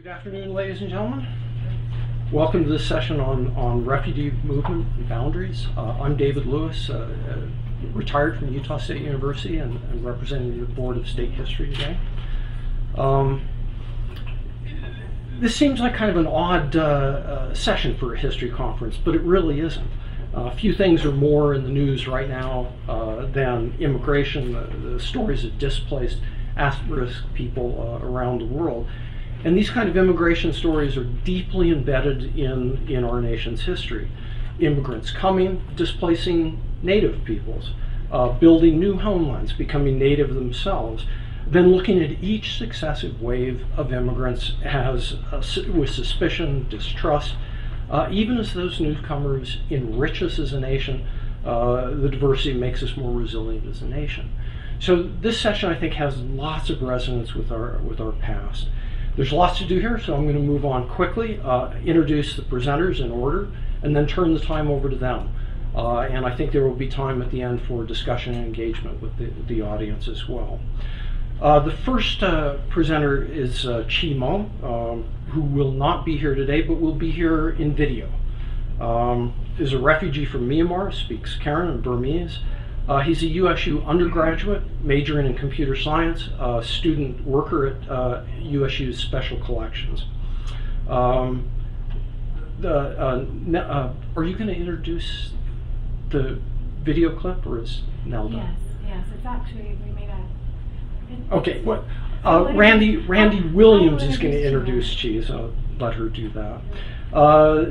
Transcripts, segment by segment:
Good afternoon, ladies and gentlemen. Welcome to this session on refugee movement and boundaries. I'm David Lewis, retired from Utah State University and representing the Board of State History today. This seems like kind of an odd session for a history conference, but it really isn't. A few things are more in the news right now than immigration, the stories of displaced, at-risk people around the world. And these kind of immigration stories are deeply embedded in our nation's history. Immigrants coming, displacing native peoples, building new homelands, becoming native themselves, then looking at each successive wave of immigrants with suspicion, distrust, even as those newcomers enrich us as a nation, the diversity makes us more resilient as a nation. So this session, I think, has lots of resonance with our past. There's lots to do here, so I'm going to move on quickly, introduce the presenters in order, and then turn the time over to them. And I think there will be time at the end for discussion and engagement with the audience as well. The first presenter is Chi Mo, who will not be here today, but will be here in video. Is a refugee from Myanmar, speaks Karen and Burmese. He's a USU undergraduate, majoring in computer science, student worker at USU's Special Collections. Are you going to introduce the video clip, or is Nelda? Yes, it's actually, we made a... Okay, what? Randy Williams is going to introduce Chi, so let her do that.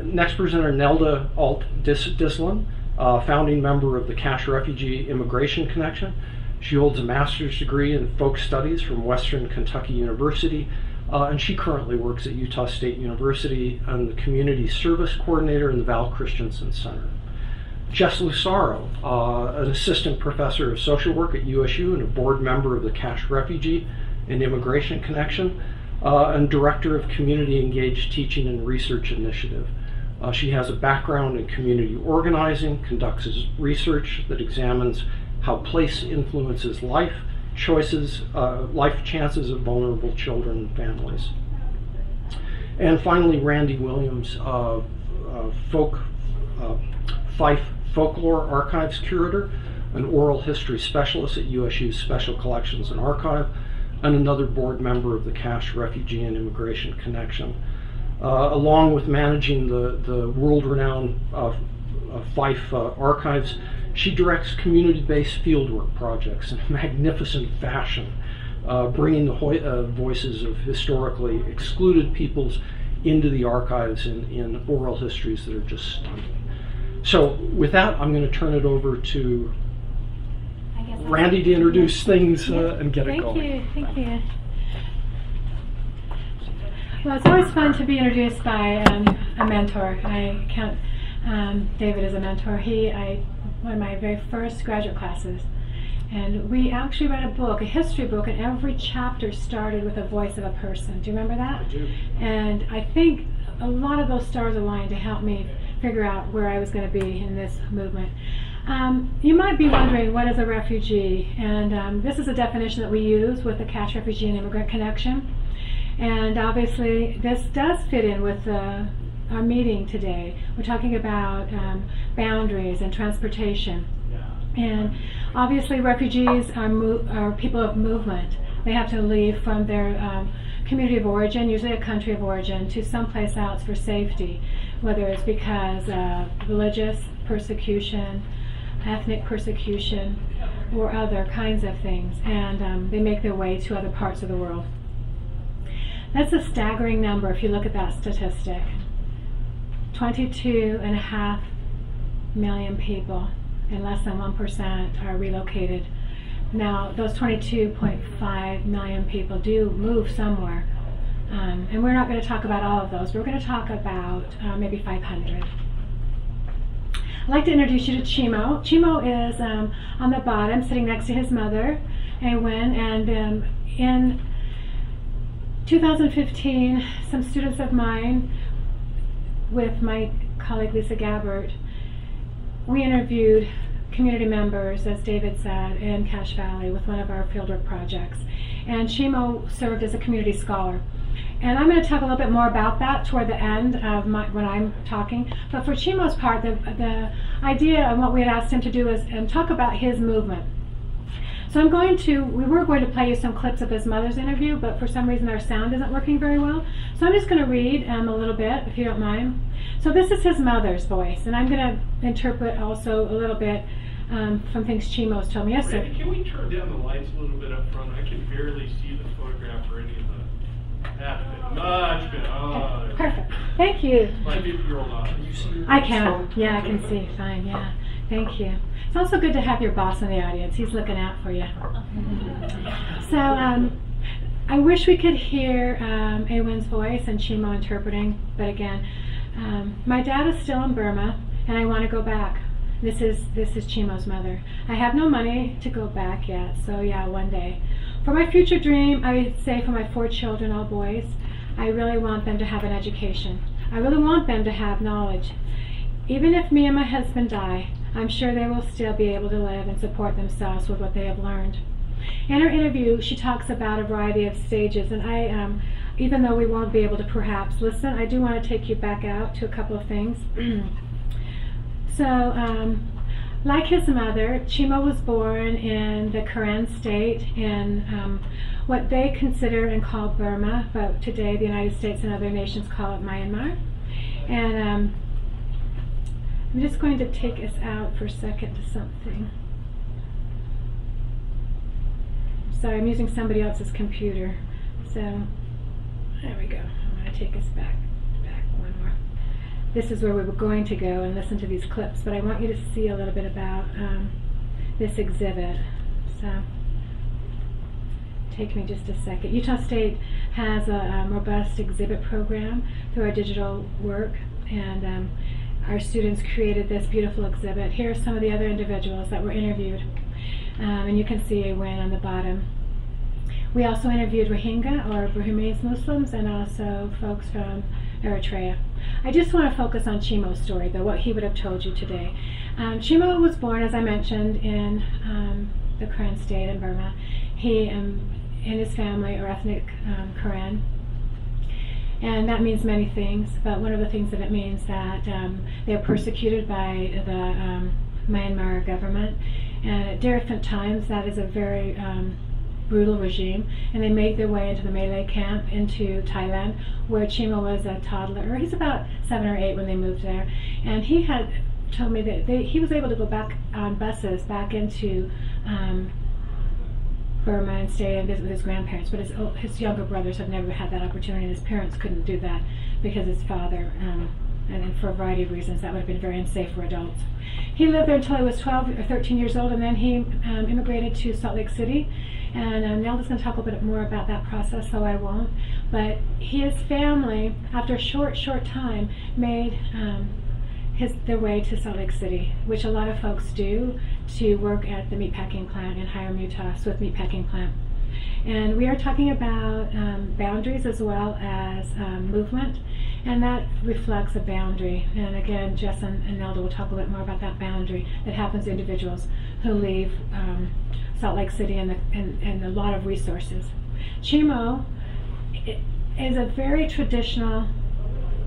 Next presenter, Nelda Ault-Dyslin. Founding member of the Cash Refugee Immigration Connection. She holds a master's degree in folk studies from Western Kentucky University, and she currently works at Utah State University and the Community Service Coordinator in the Val Christensen Center. Jess Lucero, an assistant professor of social work at USU and a board member of the Cash Refugee and Immigration Connection, and director of Community Engaged Teaching and Research Initiative. She has a background in community organizing, conducts research that examines how place influences life chances of vulnerable children and families. And finally, Randy Williams, Fife Folklore Archives Curator, an oral history specialist at USU's Special Collections and Archive, and another board member of the Cash Refugee and Immigration Connection. Along with managing the world-renowned Fife archives, she directs community-based fieldwork projects in a magnificent fashion, bringing the voices of historically excluded peoples into the archives in oral histories that are just stunning. So with that, I'm going to turn it over to Randy to introduce things and get it going. Thank you. Well, it's always fun to be introduced by a mentor. I count David as a mentor. One of my very first graduate classes. And we actually read a book, a history book, and every chapter started with a voice of a person. Do you remember that? I do. And I think a lot of those stars aligned to help me figure out where I was going to be in this movement. You might be wondering, what is a refugee? And this is a definition that we use with the Cash Refugee and Immigrant Connection. And obviously, this does fit in with our meeting today. We're talking about boundaries and transportation. And obviously, refugees are people of movement. They have to leave from their community of origin, usually a country of origin, to someplace else for safety, whether it's because of religious persecution, ethnic persecution, or other kinds of things. And they make their way to other parts of the world. That's a staggering number if you look at that statistic. 22.5 million people, and less than 1% are relocated. Now, those 22.5 million people do move somewhere, and we're not going to talk about all of those. We're going to talk about maybe 500. I'd like to introduce you to Chi Mo. Chi Mo is on the bottom, sitting next to his mother, Awen, and in 2015, some students of mine, with my colleague Lisa Gabbert, we interviewed community members, as David said, in Cache Valley with one of our fieldwork projects. And Chi Mo served as a community scholar. And I'm going to talk a little bit more about that toward the end of when I'm talking. But for Chimo's part, the idea and what we had asked him to do is talk about his movement. So we were going to play you some clips of his mother's interview, but for some reason our sound isn't working very well. So I'm just going to read a little bit, if you don't mind. So this is his mother's voice, and I'm going to interpret also a little bit from things Chimo's told me. Yes, sir? Randy, can we turn down the lights a little bit up front? I can barely see the photograph or any of the... That's good. Much better. Oh, perfect. Thank you. My 50-year-old eyes. I can. Yeah, I can see fine. Yeah. Thank you. It's also good to have your boss in the audience. He's looking out for you. So I wish we could hear Awin's voice and Chimo interpreting, but again, my dad is still in Burma, and I want to go back. This is Chimo's mother. I have no money to go back yet, so yeah, one day. For my future dream, I would say for my 4 children, all boys, I really want them to have an education. I really want them to have knowledge. Even if me and my husband die, I'm sure they will still be able to live and support themselves with what they have learned. In her interview, she talks about a variety of stages, and even though we won't be able to perhaps listen, I do want to take you back out to a couple of things. So, like his mother, Chimo was born in the Karen state in what they consider and call Burma, but today the United States and other nations call it Myanmar. And I'm just going to take us out for a second to something. Sorry, I'm using somebody else's computer. So, there we go. I'm going to take us back one more. This is where we were going to go and listen to these clips, but I want you to see a little bit about this exhibit. So, take me just a second. Utah State has a robust exhibit program through our digital work, and our students created this beautiful exhibit. Here are some of the other individuals that were interviewed, and you can see Awin on the bottom. We also interviewed Rohingya, or Burmese Muslims, and also folks from Eritrea. I just want to focus on Chimo's story, though, what he would have told you today. Chimo was born, as I mentioned, in the Karen state in Burma. He and his family are ethnic Karen. And that means many things, but one of the things that it means that they are persecuted by the Myanmar government, and at different times that is a very brutal regime, and they made their way into the Malay camp into Thailand, where Chimo was a toddler, or he's about 7 or 8 when they moved there, and he had told me that he was able to go back on buses back into Burma and stay and visit with his grandparents, but his younger brothers have never had that opportunity, and his parents couldn't do that because his father, and for a variety of reasons, that would have been very unsafe for adults. He lived there until he was 12 or 13 years old, and then he immigrated to Salt Lake City, and Nelda's going to talk a little bit more about that process, so I won't. But his family, after a short time, made their way to Salt Lake City, which a lot of folks do, to work at the meatpacking plant in Hiram, Utah, Swift Meatpacking Plant. And we are talking about boundaries as well as movement, and that reflects a boundary. And again, Jess and Nelda will talk a little bit more about that boundary that happens to individuals who leave Salt Lake City and a lot of resources. Chimo is a very traditional,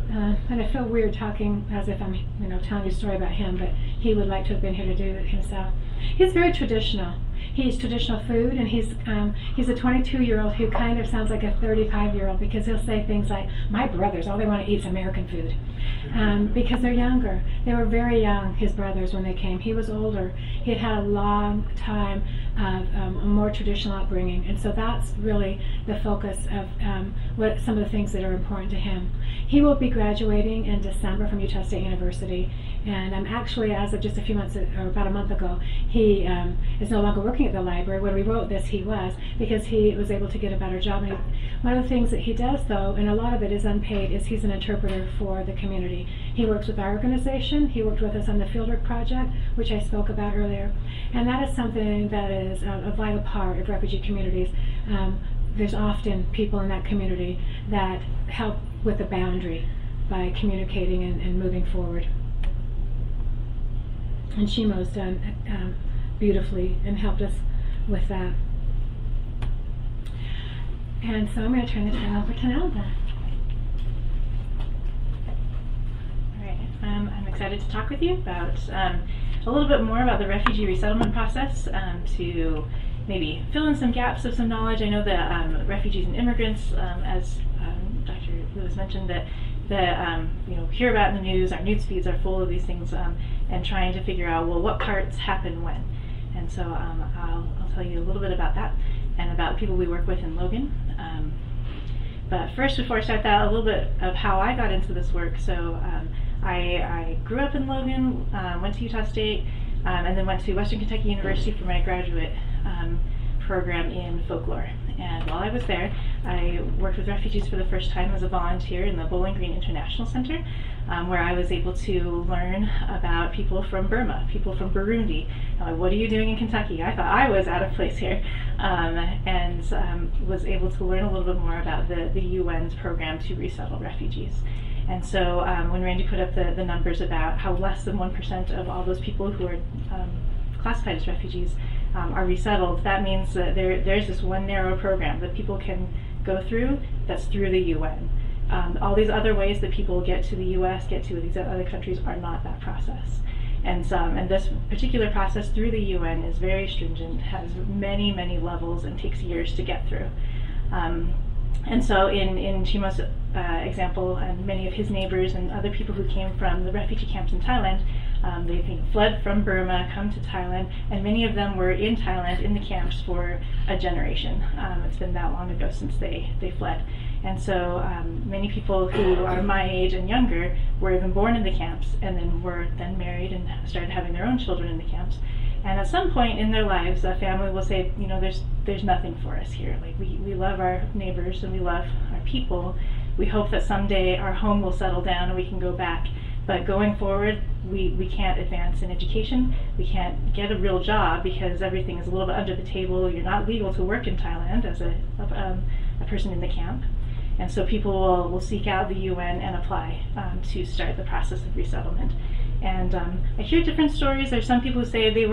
and I feel weird talking as if I'm telling you a story about him, but he would like to have been here to do it himself. He's very traditional. He's traditional food, and he's a 22-year-old who kind of sounds like a 35-year-old, because he'll say things like, my brothers, all they want to eat is American food, because they're younger. They were very young, his brothers, when they came. He was older. He had had a long time of a more traditional upbringing, and so that's really the focus of what some of the things that are important to him. He will be graduating in December from Utah State University, and actually, as of just a few months, or about a month ago, he is no longer working at the library. When we wrote this, he was, because he was able to get a better job. And one of the things that he does, though, and a lot of it is unpaid, is he's an interpreter for the community. He works with our organization. He worked with us on the Fieldwork Project, which I spoke about earlier, and that is something that is a vital part of refugee communities. There's often people in that community that help with the boundary by communicating and moving forward. And Chimo's done beautifully and helped us with that. And so I'm going to turn the time over to Nelda. All right, I'm excited to talk with you about a little bit more about the refugee resettlement process, to maybe fill in some gaps of some knowledge. I know that refugees and immigrants, as Dr. Lewis mentioned, that hear about in the news. Our news feeds are full of these things, and trying to figure out, well, what parts happen when. And so I'll tell you a little bit about that and about people we work with in Logan. But first, before I start that, a little bit of how I got into this work. So I grew up in Logan, went to Utah State, and then went to Western Kentucky University for my graduate program in folklore. And while I was there, I worked with refugees for the first time as a volunteer in the Bowling Green International Center, where I was able to learn about people from Burma, people from Burundi. What are you doing in Kentucky? I thought I was out of place here, and was able to learn a little bit more about the UN's program to resettle refugees. And so when Randy put up the numbers about how less than 1% of all those people who are classified as refugees are resettled, that means that there's this one narrow program that people can go through that's through the UN. All these other ways that people get to the US, get to these other countries, are not that process. And this particular process through the UN is very stringent, has many, many levels, and takes years to get through. And so in Chimo's example, and many of his neighbors and other people who came from the refugee camps in Thailand, they fled from Burma, come to Thailand, and many of them were in Thailand in the camps for a generation. It's been that long ago since they fled. And so many people who are my age and younger were even born in the camps, and then were then married and started having their own children in the camps. And at some point in their lives, a family will say, there's nothing for us here. Like, we love our neighbors and we love our people. We hope that someday our home will settle down and we can go back. But going forward, we can't advance in education. We can't get a real job because everything is a little bit under the table. You're not legal to work in Thailand as a person in the camp. And so people will seek out the UN and apply to start the process of resettlement. And I hear different stories. There's some people who say they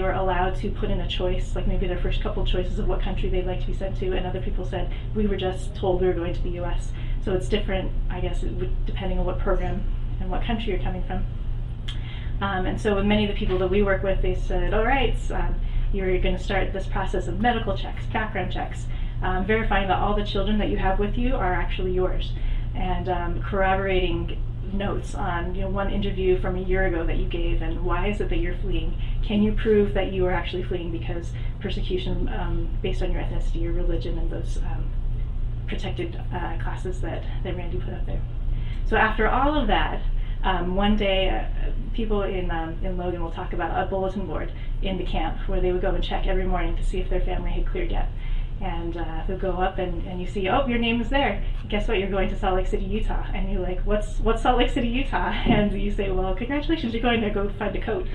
were allowed to put in a choice, like maybe their first couple choices of what country they'd like to be sent to, and other people said we were just told we were going to the US. So it's different, I guess, depending on what program and what country you're coming from. And so with many of the people that we work with, they said, all right, you're going to start this process of medical checks, background checks, verifying that all the children that you have with you are actually yours, and corroborating notes on one interview from a year ago that you gave, and why is it that you're fleeing? Can you prove that you are actually fleeing because persecution based on your ethnicity or religion, and those protected classes that Randy put up there. So after all of that, one day people in Logan will talk about a bulletin board in the camp where they would go and check every morning to see if their family had cleared yet. And they'll go up and you see, oh, your name is there. Guess what? You're going to Salt Lake City, Utah. And you're like, what's Salt Lake City, Utah? And you say, well, congratulations, you're going there. Go find a coat.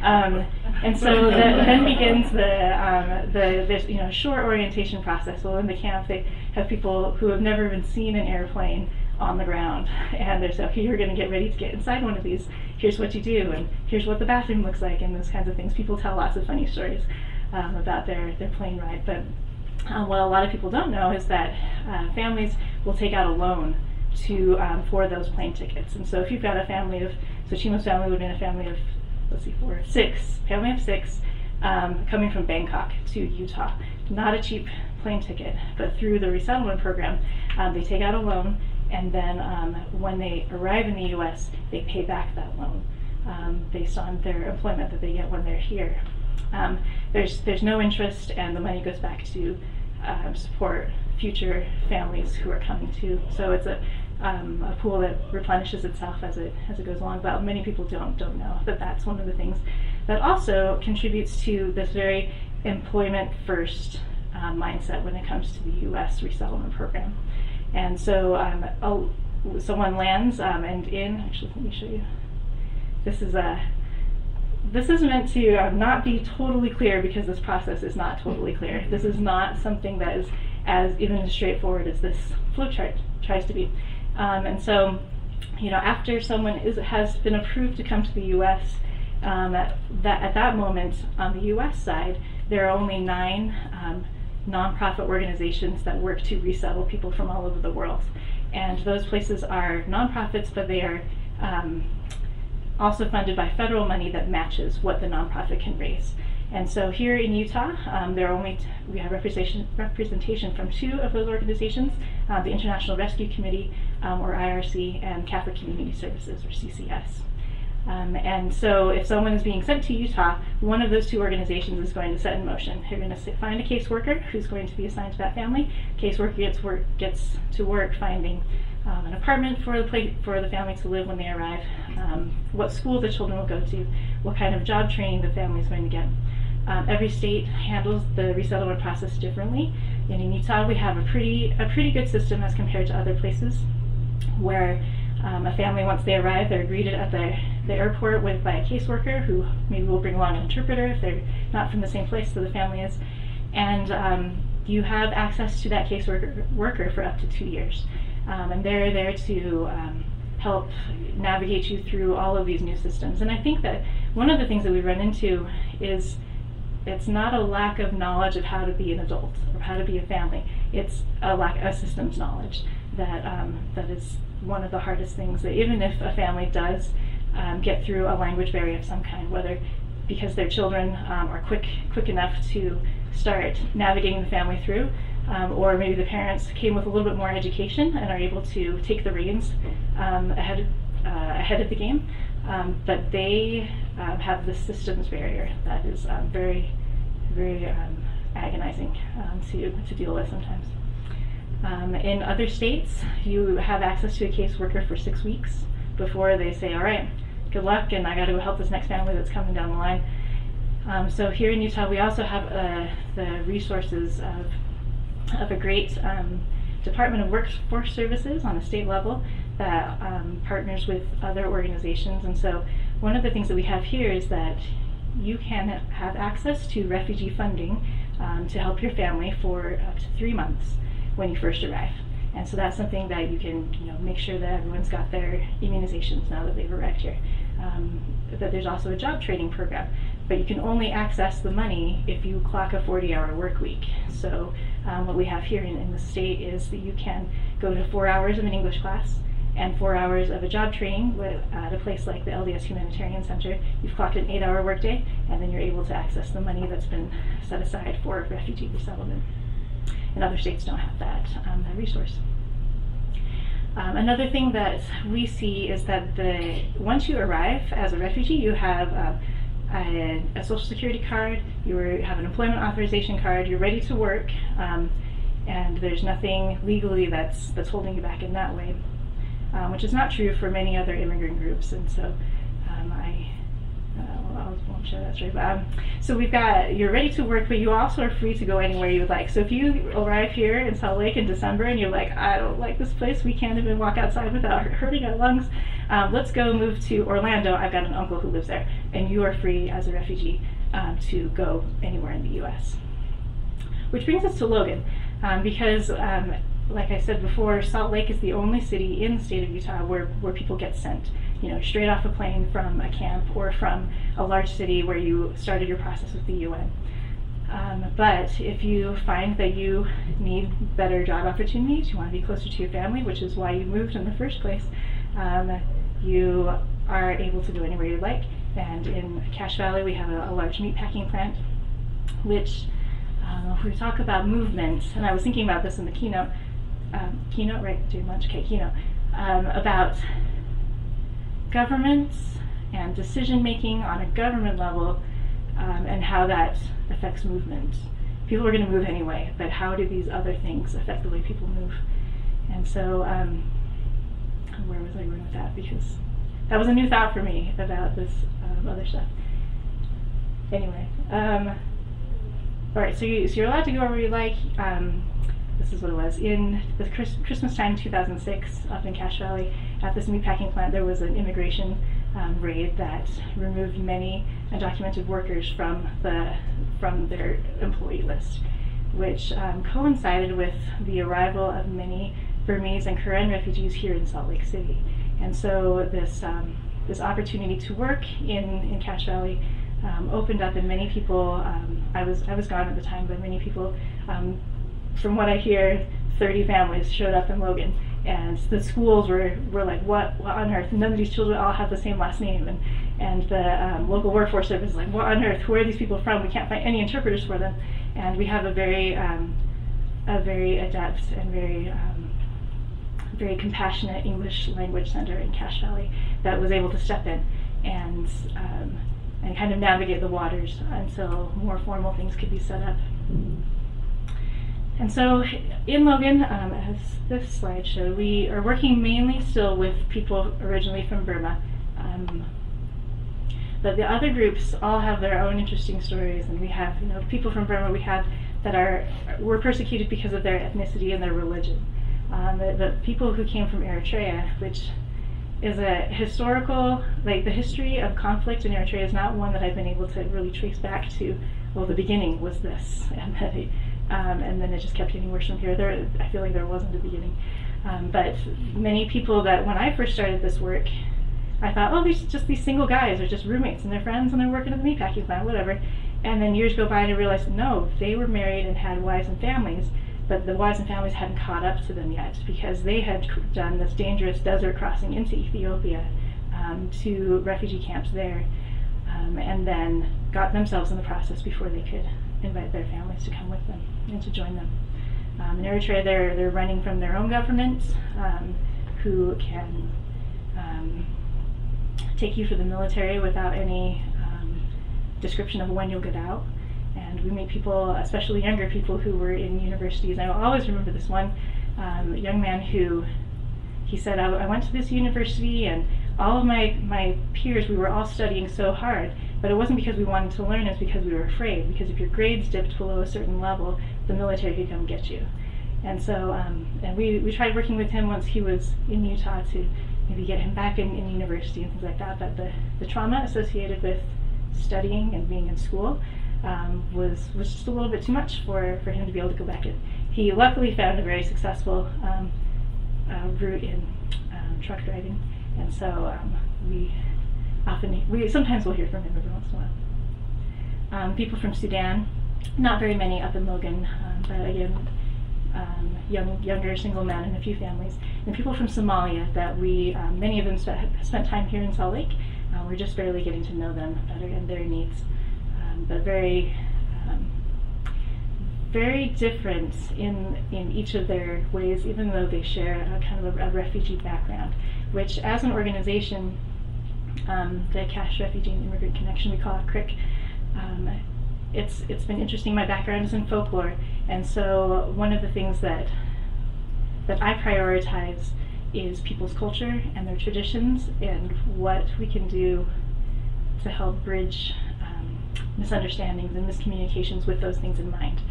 And so then begins the short orientation process. Well, in the camp, they have people who have never even seen an airplane on the ground, and they're saying, okay, you're going to get ready to get inside one of these. Here's what you do, and here's what the bathroom looks like, and those kinds of things. People tell lots of funny stories about their plane ride, but what a lot of people don't know is that families will take out a loan for those plane tickets. And so if you've got a family of, so Chimo's family would have been a family of, family of six, coming from Bangkok to Utah. Not a cheap plane ticket, but through the resettlement program, they take out a loan, and then when they arrive in the US, they pay back that loan based on their employment that they get when they're here. There's no interest, and the money goes back to support future families who are coming too. So it's a pool that replenishes itself as it goes along. But many people don't know that that's one of the things that also contributes to this very employment first mindset when it comes to the U.S. resettlement program. And so someone lands actually let me show you. This is meant to not be totally clear, because this process is not totally clear. This is not something that is as even as straightforward as this flowchart tries to be. And so, after someone has been approved to come to the U.S., at that moment on the U.S. side, there are only 9 nonprofit organizations that work to resettle people from all over the world. And those places are nonprofits, but they are also funded by federal money that matches what the nonprofit can raise. And so here in Utah, we have representation from 2 of those organizations, the International Rescue Committee, or IRC, and Catholic Community Services, or CCS. And so if someone is being sent to Utah, one of those 2 organizations is going to set in motion. They're going to find a caseworker who's going to be assigned to that family. Caseworker gets to work finding an apartment for the family to live when they arrive, what school the children will go to, what kind of job training the family is going to get. Every state handles the resettlement process differently. And in Utah, we have a pretty good system as compared to other places, where a family, once they arrive, they're greeted at the airport by a caseworker who maybe will bring along an interpreter if they're not from the same place that the family is. And you have access to that caseworker for up to 2 years. And they're there to help navigate you through all of these new systems. And I think that one of the things that we run into is it's not a lack of knowledge of how to be an adult or how to be a family. It's a lack of systems knowledge that is one of the hardest things, that even if a family does get through a language barrier of some kind, whether because their children are quick enough to start navigating the family through, or maybe the parents came with a little bit more education and are able to take the reins ahead of the game, but they have this systems barrier that is very agonizing to deal with sometimes. In other states, you have access to a caseworker for 6 weeks before they say, all right, good luck, and I got to go help this next family that's coming down the line. So here in Utah, we also have the resources of a great Department of Workforce Services on a state level that partners with other organizations. And so one of the things that we have here is that you can have access to refugee funding to help your family for up to 3 months when you first arrive. And so that's something that you can make sure that everyone's got their immunizations now that they've arrived here. That there's also a job training program, but you can only access the money if you clock a 40-hour work week. So what we have here in the state is that you can go to 4 hours of an English class and 4 hours of a job training at a place like the LDS Humanitarian Center. You've clocked an 8-hour workday, and then you're able to access the money that's been set aside for refugee resettlement. And other states don't have that resource. Another thing that we see is that once you arrive as a refugee, you have a social security card, you have an employment authorization card, you're ready to work, and there's nothing legally that's holding you back in that way, which is not true for many other immigrant groups. And so I won't share that story, but so you're ready to work, but you also are free to go anywhere you would like. So if you arrive here in Salt Lake in December and you're like, I don't like this place, we can't even walk outside without hurting our lungs, let's go move to Orlando. I've got an uncle who lives there, and you are free as a refugee to go anywhere in the U.S. Which brings us to Logan, because like I said before, Salt Lake is the only city in the state of Utah where people get sent, straight off a plane from a camp or from a large city where you started your process with the UN. But if you find that you need better job opportunities, you want to be closer to your family, which is why you moved in the first place, you are able to go anywhere you like. And in Cache Valley, we have a large meatpacking plant, which if we talk about movement, and I was thinking about this in the keynote, right, during lunch, okay, keynote, about governments and decision making on a government level, and how that affects movement. People are going to move anyway, but how do these other things affect the way people move? And so, where was I going with that? Because that was a new thought for me about this other stuff. Anyway, all right, so you're allowed to go wherever you like. This is what it was. In the Christmas time 2006, up in Cache Valley, at this meatpacking plant, there was an immigration raid that removed many undocumented workers from their employee list, which coincided with the arrival of many Burmese and Karen refugees here in Salt Lake City. And so this opportunity to work in Cache Valley opened up, and many people, I was gone at the time, but many people, from what I hear, 30 families showed up in Logan, and the schools were like, what on earth? None of these children all have the same last name, and the local workforce service is like, what on earth? Where are these people from? We can't find any interpreters for them, and we have a very adept and very compassionate English language center in Cache Valley that was able to step in and kind of navigate the waters until more formal things could be set up. And so in Logan, as this slide showed, we are working mainly still with people originally from Burma. But the other groups all have their own interesting stories, and we have, people from Burma that were persecuted because of their ethnicity and their religion. The people who came from Eritrea, which is a historical, like the history of conflict in Eritrea is not one that I've been able to really trace back to, well, the beginning was this, and then it just kept getting worse from here. I feel like there wasn't a beginning. But many people that, when I first started this work, I thought, oh, these just these single guys are just roommates and they're friends and they're working at the meatpacking plant, whatever. And then years go by and I realized, no, they were married and had wives and families, but the wives and families hadn't caught up to them yet because they had done this dangerous desert crossing into Ethiopia to refugee camps there, and then got themselves in the process before they could invite their families to come with them and to join them. In Eritrea, they're running from their own government, who can take you for the military without any description of when you'll get out. And we meet people, especially younger people who were in universities. I will always remember this one young man he said, I went to this university and all of my peers, we were all studying so hard, but it wasn't because we wanted to learn, it was because we were afraid, because if your grades dipped below a certain level, the military could come get you. And so, and we tried working with him once he was in Utah to maybe get him back in university and things like that, but the trauma associated with studying and being in school was just a little bit too much for him to be able to go back in. He luckily found a very successful route in truck driving, and so we sometimes we'll hear from him every once in a while. People from Sudan, not very many up in Logan, but again, younger single men and a few families, and people from Somalia that we, many of them spent time here in Salt Lake. We're just barely getting to know them better and their needs, but very different in each of their ways, even though they share a kind of a refugee background, which as an organization, the Cache Refugee and Immigrant Connection, we call it CRIC, it's been interesting. My background is in folklore, and so one of the things that I prioritize is people's culture and their traditions and what we can do to help bridge misunderstandings and miscommunications with those things in mind.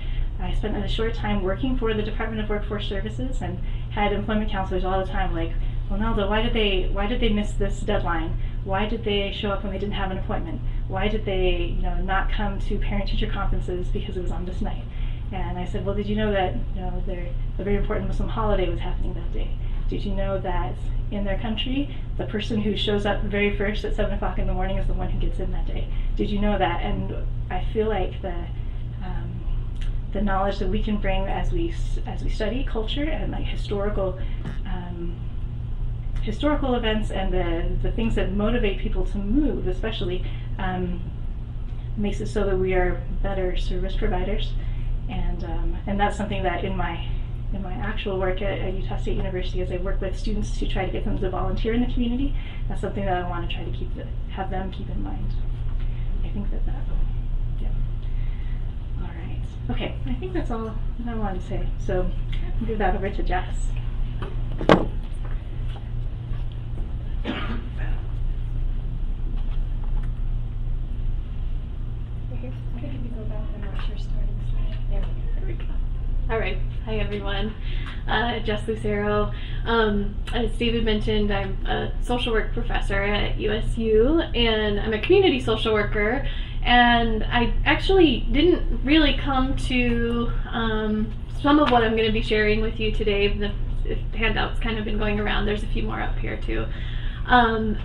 I spent a short time working for the Department of Workforce Services and had employment counselors all the time like, well, Nelda, why did they miss this deadline? Why did they show up when they didn't have an appointment? Why did they not come to parent-teacher conferences because it was on this night? And I said, well, did you know that a very important Muslim holiday was happening that day? Did you know that in their country, the person who shows up very first at 7 o'clock in the morning is the one who gets in that day? Did you know that? And I feel like the knowledge that we can bring as we study culture and like historical events and the things that motivate people to move, especially, makes it so that we are better service providers, and that's something that in my actual work at Utah State University, as I work with students to try to get them to volunteer in the community, that's something that I want to try to have them keep in mind. I think that yeah. All right. Okay, I think that's all that I wanted to say. So I'll give that over to Jess. I think if you go back and watch your starting slide. There we go. All right. Hi, everyone. Jess Lucero. As David mentioned, I'm a social work professor at USU, and I'm a community social worker. And I actually didn't really come to some of what I'm going to be sharing with you today. The handout's kind of been going around. There's a few more up here, too.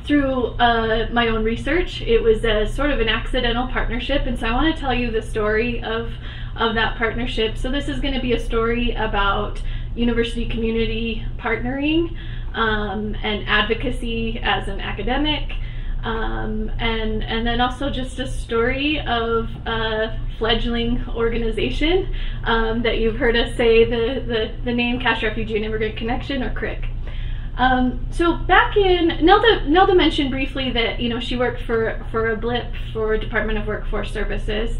through my own research. It was a sort of an accidental partnership, and so I want to tell you the story of that partnership. So this is going to be a story about university community partnering and advocacy as an academic, and then also just a story of a fledgling organization that you've heard us say the name Cash Refugee and Immigrant Connection, or CRIC. So back in, Nelda mentioned briefly that she worked for a blip for Department of Workforce Services.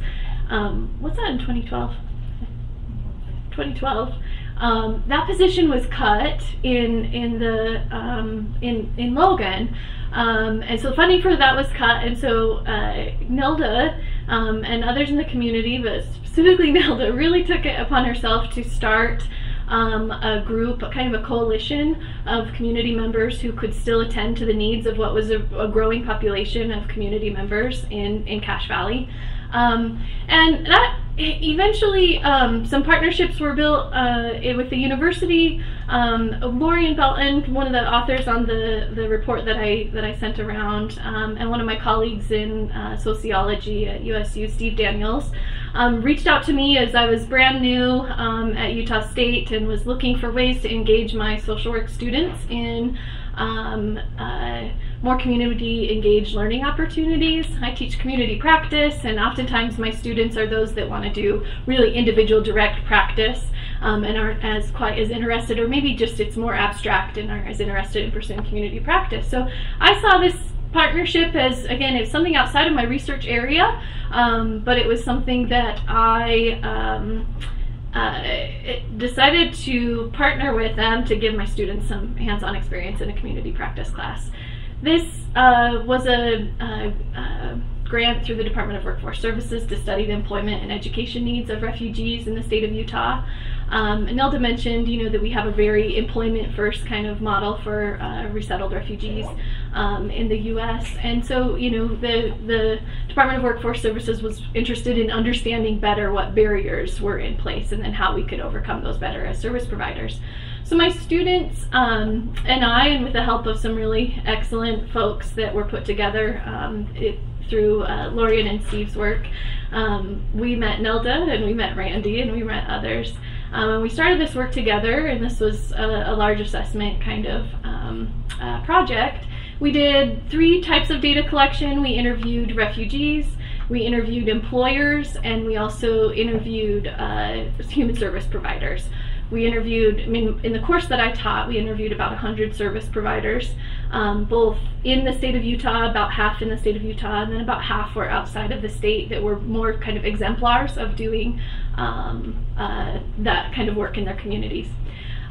What's that, in 2012? 2012. That position was cut in Logan, and so funding for that was cut, and so Nelda and others in the community, but specifically Nelda, really took it upon herself to start a group, kind of a coalition of community members who could still attend to the needs of what was a growing population of community members in Cache Valley. And that eventually some partnerships were built with the university. Lorian Belton, one of the authors on the report that I sent around, and one of my colleagues in sociology at USU, Steve Daniels, reached out to me as I was brand new at Utah State and was looking for ways to engage my social work students in more community engaged learning opportunities. I teach community practice, and oftentimes my students are those that want to do really individual direct practice and aren't quite as interested, or maybe just it's more abstract and aren't as interested in pursuing community practice. So I saw this partnership as, again, it's something outside of my research area, but it was something that I decided to partner with them to give my students some hands-on experience in a community practice class. This was a grant through the Department of Workforce Services to study the employment and education needs of refugees in the state of Utah. Nelda mentioned, that we have a very employment-first kind of model for resettled refugees in the U.S. And so, the Department of Workforce Services was interested in understanding better what barriers were in place and then how we could overcome those better as service providers. So my students and I, and with the help of some really excellent folks that were put together through Lorian and Steve's work, we met Nelda and we met Randy and we met others. And we started this work together, and this was a large assessment kind of project. We did 3 types of data collection. We interviewed refugees, we interviewed employers, and we also interviewed human service providers. We interviewed, in the course that I taught, we interviewed about 100 service providers, both in the state of Utah, about half in the state of Utah, and then about half were outside of the state that were more kind of exemplars of doing that kind of work in their communities.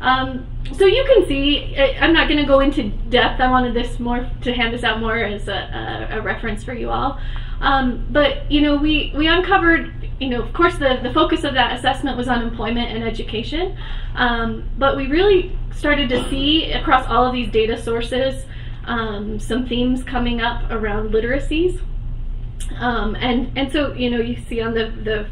So you can see, I'm not going to go into depth. I wanted this more to hand this out more as a reference for you all. But we uncovered, of course the focus of that assessment was on employment and education, but we really started to see across all of these data sources some themes coming up around literacies. And so you see on the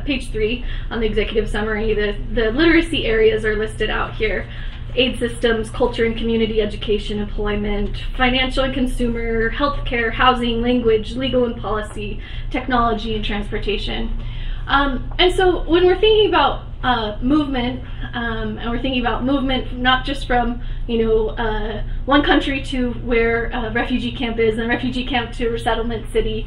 page 3 on the executive summary, the literacy areas are listed out here: aid systems, culture and community education, employment, financial and consumer, healthcare, housing, language, legal and policy, technology, and transportation. And so when we're thinking about movement, and we're thinking about movement not just from one country to where a refugee camp is, and a refugee camp to resettlement city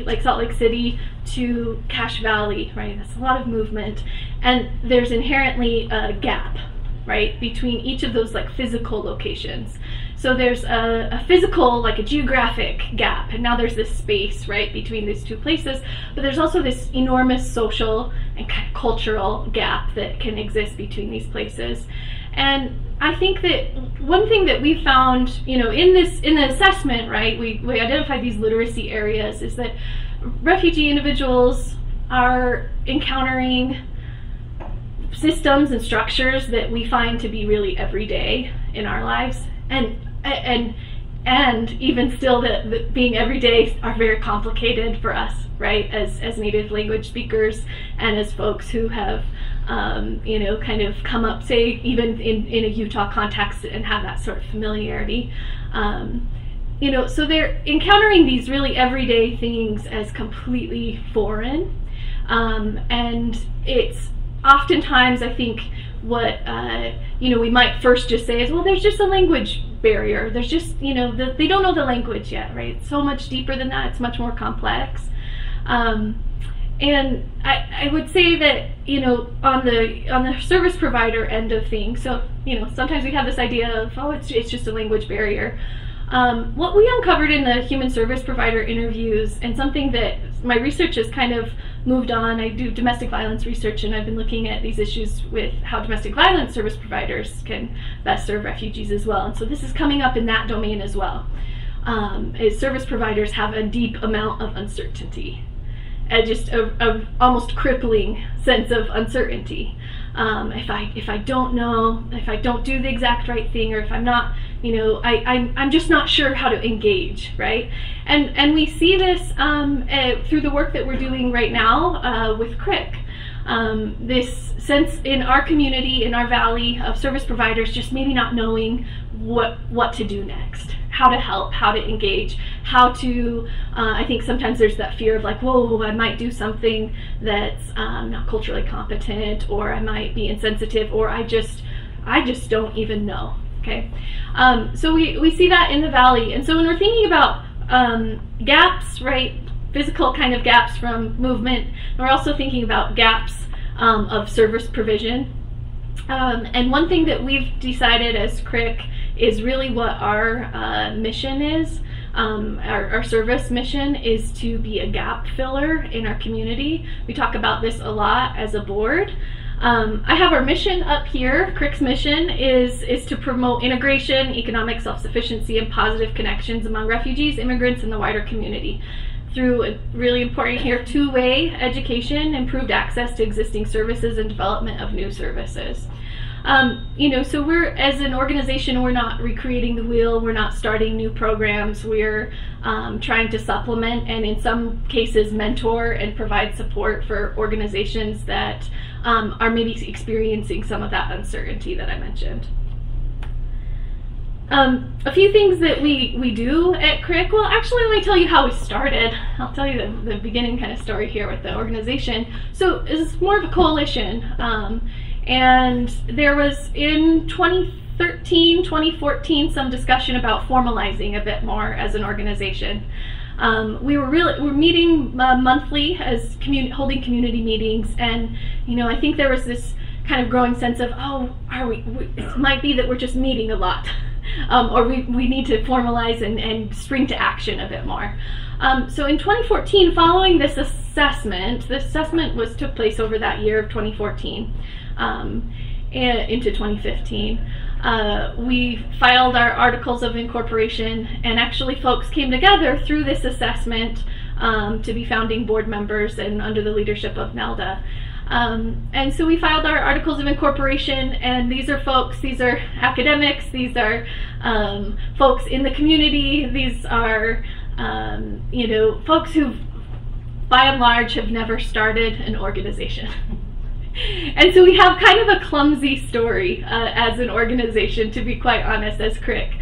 like Salt Lake City to Cache Valley, right? That's a lot of movement, and there's inherently a gap, right, between each of those like physical locations. So there's a physical, like a geographic gap, and now there's this space, right, between these two places, but there's also this enormous social and kind of cultural gap that can exist between these places. And I think that one thing that we found, in the assessment, right, we identified these literacy areas, is that refugee individuals are encountering systems and structures that we find to be really everyday in our lives, and even still that being everyday are very complicated for us, right, as native language speakers and as folks who have kind of come up, say, even in a Utah context, and have that sort of familiarity. So they're encountering these really everyday things as completely foreign. And it's oftentimes, I think, what we might first just say is, well, there's just a language barrier. There's just, they don't know the language yet, right? It's so much deeper than that. It's much more complex. And I would say that, on the service provider end of things, so, sometimes we have this idea of, oh, it's just a language barrier. What we uncovered in the human service provider interviews, and something that my research has kind of moved on, I do domestic violence research, and I've been looking at these issues with how domestic violence service providers can best serve refugees as well. And so this is coming up in that domain as well. Is service providers have a deep amount of uncertainty, just a almost crippling sense of uncertainty. If I don't know, if I don't do the exact right thing, or if I'm not, I'm just not sure how to engage, right? And we see this through the work that we're doing right now with CRIC. This sense in our community, in our valley, of service providers just maybe not knowing what to do next, how to help, how to engage, how to, I think sometimes there's that fear of like, whoa, I might do something that's not culturally competent, or I might be insensitive, or I just don't even know, okay? So we see that in the valley. And so when we're thinking about gaps, right, physical kind of gaps from movement, and we're also thinking about gaps of service provision. And one thing that we've decided as CRIC is really what our mission is. Our service mission is to be a gap filler in our community. We talk about this a lot as a board. I have our mission up here. CRIC's mission is to promote integration, economic self-sufficiency, and positive connections among refugees, immigrants, and the wider community through, really important here, two-way education, improved access to existing services, and development of new services. So we're, as an organization, we're not recreating the wheel, we're not starting new programs, we're trying to supplement and in some cases mentor and provide support for organizations that are maybe experiencing some of that uncertainty that I mentioned. A few things that we do at CRIC. Well, actually, let me tell you how we started. I'll tell you the beginning kind of story here with the organization. So it's more of a coalition. And there was in 2013, 2014, some discussion about formalizing a bit more as an organization. We're meeting monthly as holding community meetings, and I think there was this kind of growing sense of, oh, it might be that we're just meeting a lot. Or we need to formalize and spring to action a bit more. So in 2014, following this assessment took place over that year of 2014 and into 2015. We filed our articles of incorporation, and actually folks came together through this assessment to be founding board members and under the leadership of Nelda. And so we filed our articles of incorporation, and these are academics, these are folks in the community, these are folks who by and large have never started an organization. And so we have kind of a clumsy story as an organization, to be quite honest, as CRIC,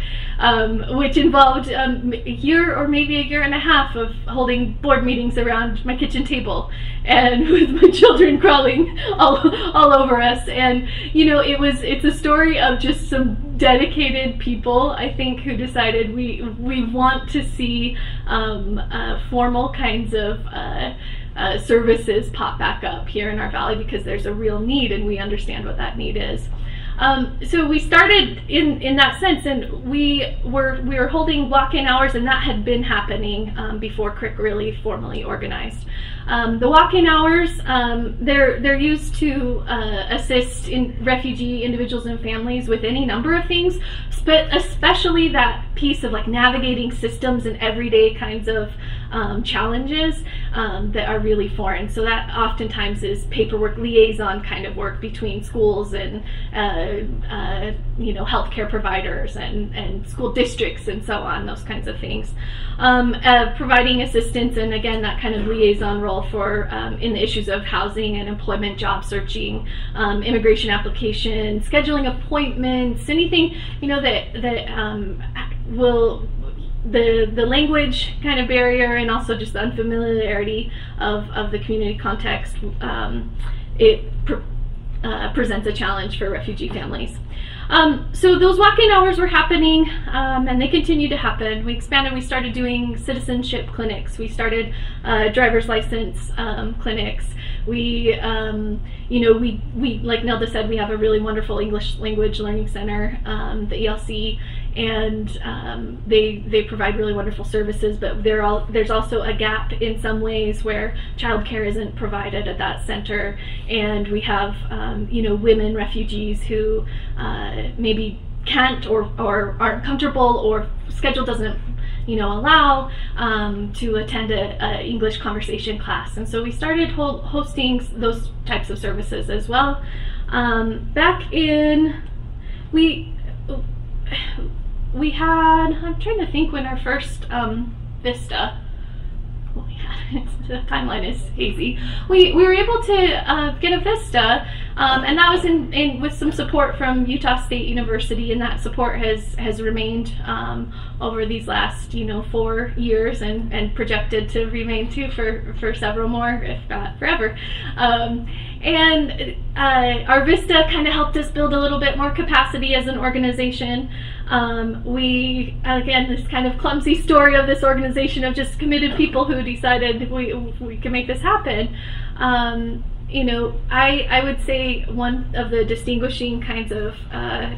which involved a year or maybe a year and a half of holding board meetings around my kitchen table and with my children crawling all over us. And it's a story of just some dedicated people, I think, who decided we want to see formal kinds of services pop back up here in our valley, because there's a real need and we understand what that need is. So we started in that sense, and we were holding Walkin Hours, and that had been happening before CRIC really formally organized. The Walkin Hours, they're used to assist in refugee individuals and families with any number of things, especially that piece of like navigating systems and everyday kinds of challenges that are really foreign. So that oftentimes is paperwork liaison kind of work between schools and healthcare providers and school districts and so on, those kinds of things. Providing assistance, and again, that kind of liaison role role for in the issues of housing and employment, job searching, immigration applications, scheduling appointments, anything that will the language kind of barrier, and also just the unfamiliarity of the community context. It presents a challenge for refugee families. So those walk-in hours were happening, and they continue to happen. We expanded. We started doing citizenship clinics. We started driver's license clinics. We like Nelda said, we have a really wonderful English language learning center, the ELC, and they provide really wonderful services. But there's also a gap in some ways where childcare isn't provided at that center, and we have women refugees who maybe can't or aren't comfortable, or schedule doesn't allow to attend a English conversation class. And so we started hosting those types of services as well. Back in, we had, I'm trying to think when our first Vista, the timeline is hazy. We were able to get a Vista, and that was in with some support from Utah State University, and that support has remained over these last 4 years, and projected to remain too for several more, if not forever. And our Vista kind of helped us build a little bit more capacity as an organization. We, again, this kind of clumsy story of this organization of just committed people who decided we can make this happen. I would say one of the distinguishing kinds of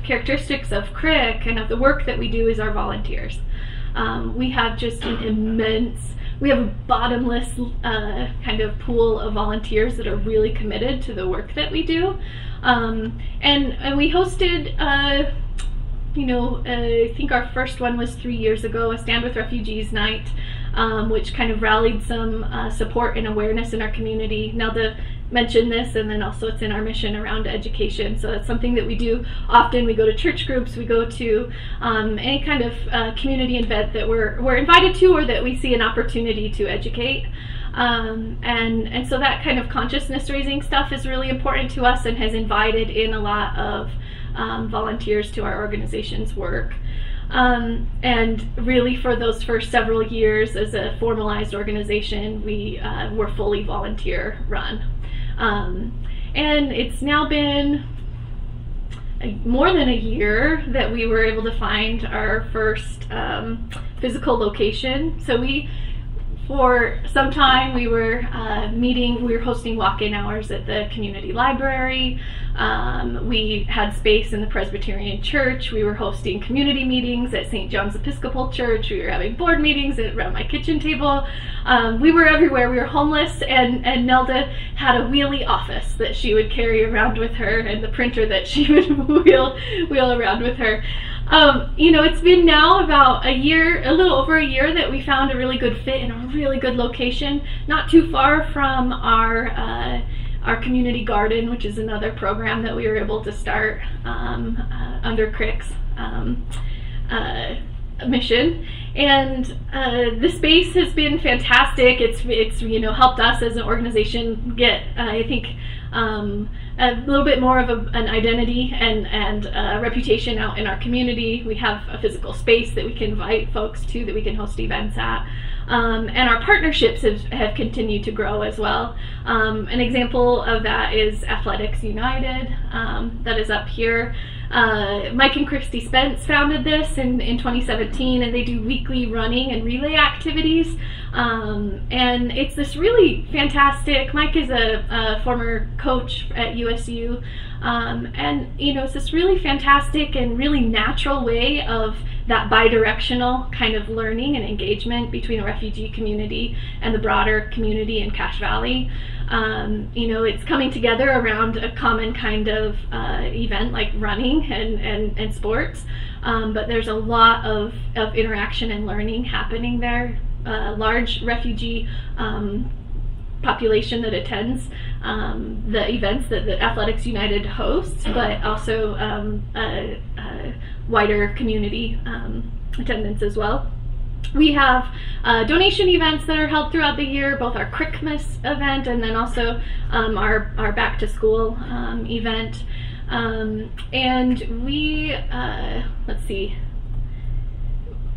characteristics of CRIC and of the work that we do is our volunteers. We have just we have a bottomless kind of pool of volunteers that are really committed to the work that we do. And we hosted, I think our first one was 3 years ago, a Stand with Refugees night, which kind of rallied some support and awareness in our community. Nelda mentioned this, and then also it's in our mission around education. So that's something that we do often. We go to church groups, we go to any kind of community event that we're invited to, or that we see an opportunity to educate. And so that kind of consciousness raising stuff is really important to us, and has invited in a lot of volunteers to our organization's work. And really for those first several years as a formalized organization, we were fully volunteer run. And it's now been more than a year that we were able to find our first physical location. So for some time we were hosting walk-in hours at the community library. We had space in the Presbyterian Church. We were hosting community meetings at St. John's Episcopal Church. We were having board meetings around my kitchen table. We were everywhere. We were homeless, and Nelda had a wheelie office that she would carry around with her, and the printer that she would wheel around with her. It's been now about a little over a year that we found a really good fit in a really good location, not too far from our community garden, which is another program that we were able to start under CRIC's mission. And the space has been fantastic. It's helped us as an organization get, I think, a little bit more of an identity and a reputation out in our community. We have a physical space that we can invite folks to, that we can host events at. And our partnerships have continued to grow as well. An example of that is Athletics United, that is up here. Mike and Christy Spence founded this in 2017, and they do weekly running and relay activities. And it's this really fantastic, Mike is a former coach at USU, and it's this really fantastic and really natural way of that bi-directional kind of learning and engagement between a refugee community and the broader community in Cache Valley. It's coming together around a common kind of event like running and sports, but there's a lot of interaction and learning happening there. Large refugee population that attends the events that the Athletics United hosts, but also wider community attendance as well. We have donation events that are held throughout the year, both our Christmas event and then also our back to school event. And we, let's see,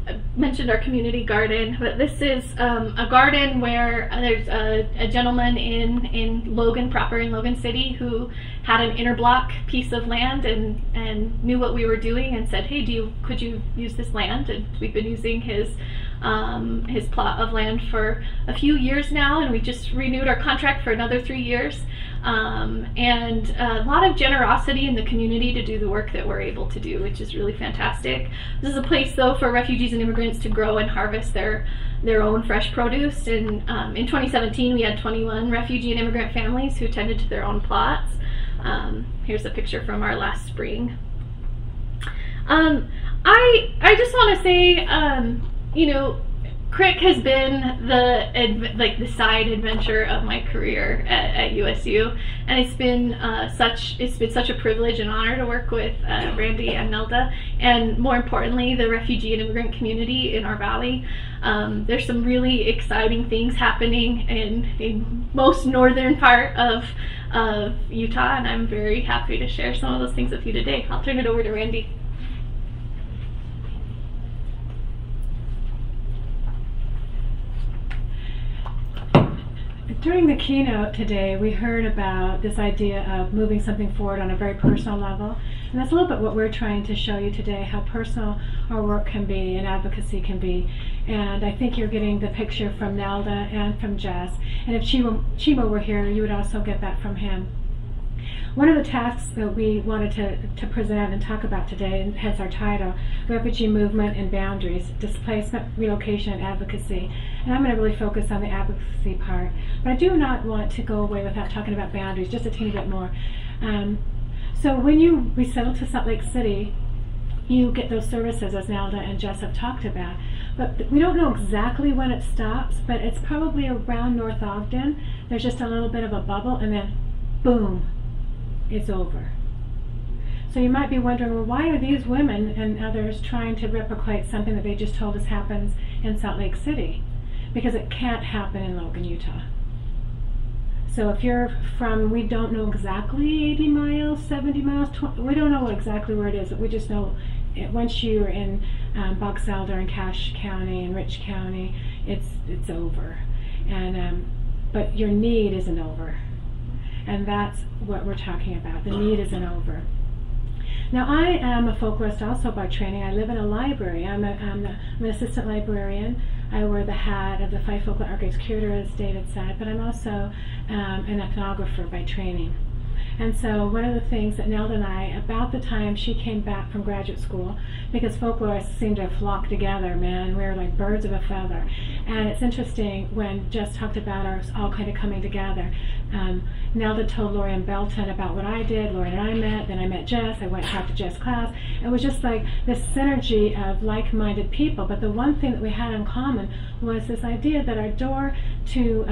I mentioned our community garden, but this is a garden where there's a gentleman in Logan, proper in Logan City, who had an interblock piece of land and knew what we were doing and said, hey, could you use this land? And we've been using his plot of land for a few years now, and we just renewed our contract for another 3 years. And a lot of generosity in the community to do the work that we're able to do, which is really fantastic. This is a place, though, for refugees and immigrants to grow and harvest their own fresh produce. And in 2017, we had 21 refugee and immigrant families who tended to their own plots. Here's a picture from our last spring. I just want to say, you know, Crick has been the side adventure of my career at USU, and it's been such a privilege and honor to work with Randy and Nelda, and more importantly, the refugee and immigrant community in our valley. There's some really exciting things happening in the most northern part of Utah, and I'm very happy to share some of those things with you today. I'll turn it over to Randy. During the keynote today, we heard about this idea of moving something forward on a very personal level. And that's a little bit what we're trying to show you today, how personal our work can be and advocacy can be. And I think you're getting the picture from Nelda and from Jess. And if Chimo were here, you would also get that from him. One of the tasks that we wanted to present and talk about today, and hence our title, Refugee Movement and Boundaries, Displacement, Relocation, and Advocacy. And I'm going to really focus on the advocacy part. But I do not want to go away without talking about boundaries, just a teeny bit more. So when you resettle to Salt Lake City, you get those services, as Nelda and Jess have talked about. But we don't know exactly when it stops, but it's probably around North Ogden. There's just a little bit of a bubble, and then boom, it's over. So you might be wondering, well, why are these women and others trying to replicate something that they just told us happens in Salt Lake City? Because it can't happen in Logan, Utah. So if you're from, we don't know exactly 80 miles, 70 miles, we don't know exactly where it is, but we just know once you're in Box Elder and Cache County and Rich County, it's over. And but your need isn't over. And that's what we're talking about. The need isn't over. Now, I am a folklorist also by training. I live in a library. I'm an assistant librarian. I wear the hat of the Fife Folklore Archives curator, as David said, but I'm also an ethnographer by training. And so one of the things that Nelda and I, about the time she came back from graduate school, because folklorists seem to flock together, man, we're like birds of a feather. And it's interesting when Jess talked about us all kind of coming together. Nelda told Lorian Belton about what I did, Lorian and I met, then I met Jess, I went and talked to Jess' class. It was just like this synergy of like-minded people, but the one thing that we had in common was this idea that our door to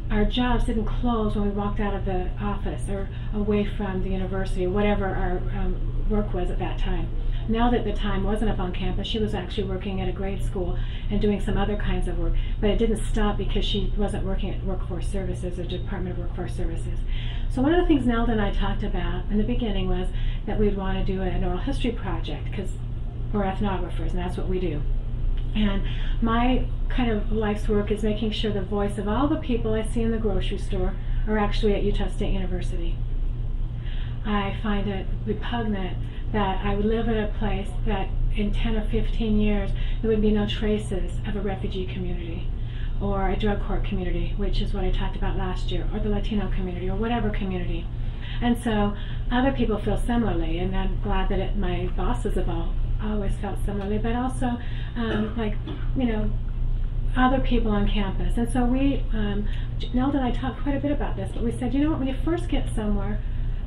our jobs didn't close when we walked out of the office or away from the university or whatever our work was at that time. Nelda at the time wasn't up on campus. She was actually working at a grade school and doing some other kinds of work, but it didn't stop because she wasn't working at Workforce Services or Department of Workforce Services. So one of the things Nelda and I talked about in the beginning was that we'd want to do an oral history project because we're ethnographers and that's what we do. And my kind of life's work is making sure the voice of all the people I see in the grocery store are actually at Utah State University. I find it repugnant that I would live in a place that in 10 or 15 years there would be no traces of a refugee community or a drug court community, which is what I talked about last year, or the Latino community, or whatever community. And so other people feel similarly, and I'm glad that my bosses have always felt similarly, but also like, you know, other people on campus. And so we, Nelda and I talked quite a bit about this, but we said, you know what, when you first get somewhere,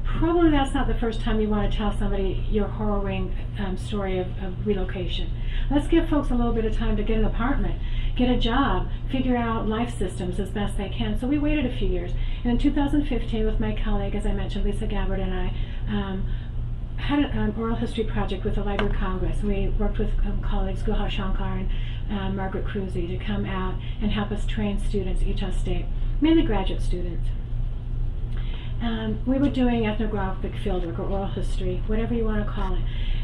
probably that's not the first time you want to tell somebody your harrowing story of relocation. Let's give folks a little bit of time to get an apartment, get a job, figure out life systems as best they can. So we waited a few years. And in 2015, with my colleague, as I mentioned, Lisa Gabbard and I, had an oral history project with the Library of Congress. We worked with colleagues Guha Shankar and Margaret Cruzy to come out and help us train students at Utah State, mainly graduate students. We were doing ethnographic fieldwork or oral history, whatever you want to call it.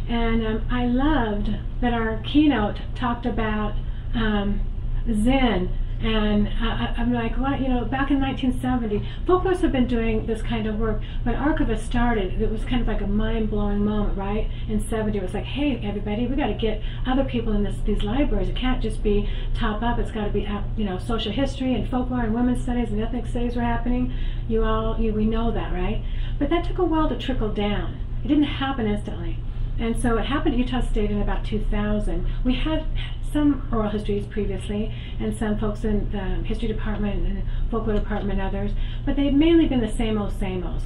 And I loved that our keynote talked about Zen. And I'm like, what? You know, back in 1970, folklorists have been doing this kind of work, but archivists started. It was kind of like a mind-blowing moment, right? In 70, it was like, hey, everybody, we got to get other people in these libraries. It can't just be top up. It's got to be, you know, social history and folklore and women's studies and ethnic studies were happening. We know that, right? But that took a while to trickle down. It didn't happen instantly. And so it happened at Utah State in about 2000. We had some oral histories previously, and some folks in the history department and folklore department and others, but they've mainly been the same old,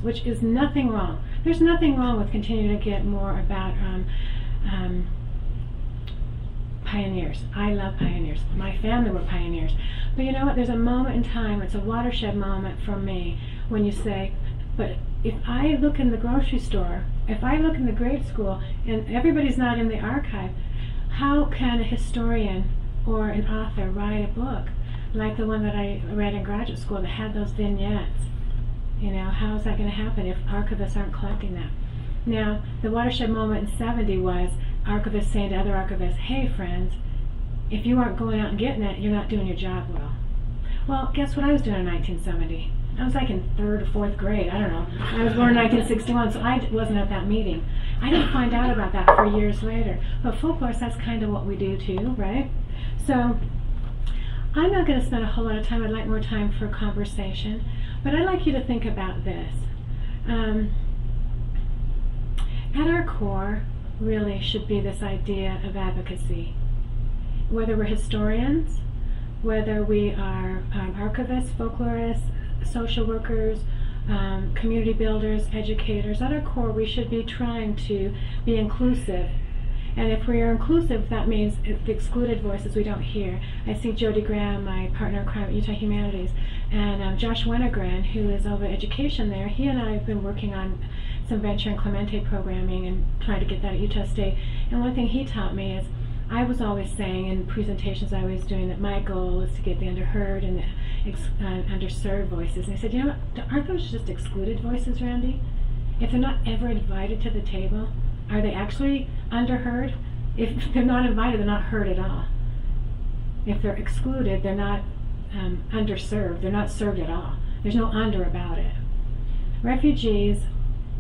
which is nothing wrong. There's nothing wrong with continuing to get more about pioneers. I love pioneers. My family were pioneers. But you know what? There's a moment in time, it's a watershed moment for me, when you say, but if I look in the grocery store, if I look in the grade school, and everybody's not in the archive, how can a historian or an author write a book like the one that I read in graduate school that had those vignettes? You know, how is that going to happen if archivists aren't collecting that? Now, the watershed moment in 70 was archivists saying to other archivists, hey friends, if you aren't going out and getting it, you're not doing your job well. Well, guess what I was doing in 1970? I was like in 3rd or 4th grade, I don't know. I was born in 1961, so I wasn't at that meeting. I didn't find out about that for years later. But folklorists, that's kind of what we do too, right? So I'm not going to spend a whole lot of time. I'd like more time for conversation. But I'd like you to think about this. At our core, really should be this idea of advocacy. Whether we're historians, whether we are archivists, folklorists, social workers, community builders, educators, at our core we should be trying to be inclusive. And if we are inclusive, that means the excluded voices we don't hear. I see Jody Graham, my partner in crime at Utah Humanities, and Josh Wenegren, who is over education there. He and I have been working on some venture and Clemente programming and trying to get that at Utah State. And one thing he taught me is, I was always saying in presentations I was doing that my goal is to get the underheard and the underserved voices. And he said, you know what, aren't those just excluded voices, Randy? If they're not ever invited to the table, are they actually underheard? If they're not invited, they're not heard at all. If they're excluded, they're not underserved. They're not served at all. There's no under about it. Refugees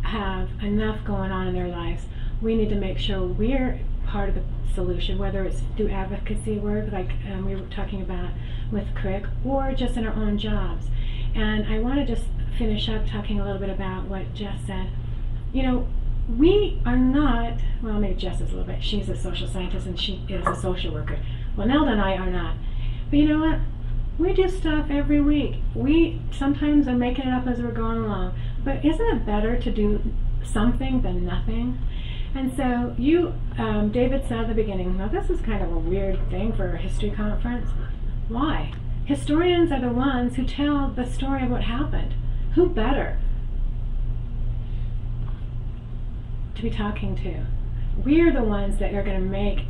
have enough going on in their lives. We need to make sure we're part of the solution, whether it's through advocacy work like we were talking about with Crick, or just in our own jobs. And I want to just finish up talking a little bit about what Jess said. You know, we are not, well, maybe Jess is a little bit, she's a social scientist and she is a social worker. Well, Nelda and I are not. But you know what? We do stuff every week. We sometimes are making it up as we're going along. But isn't it better to do something than nothing? And so you, David said at the beginning, now this is kind of a weird thing for a history conference. Why? Historians are the ones who tell the story of what happened. Who better to be talking to? We're the ones that are going to make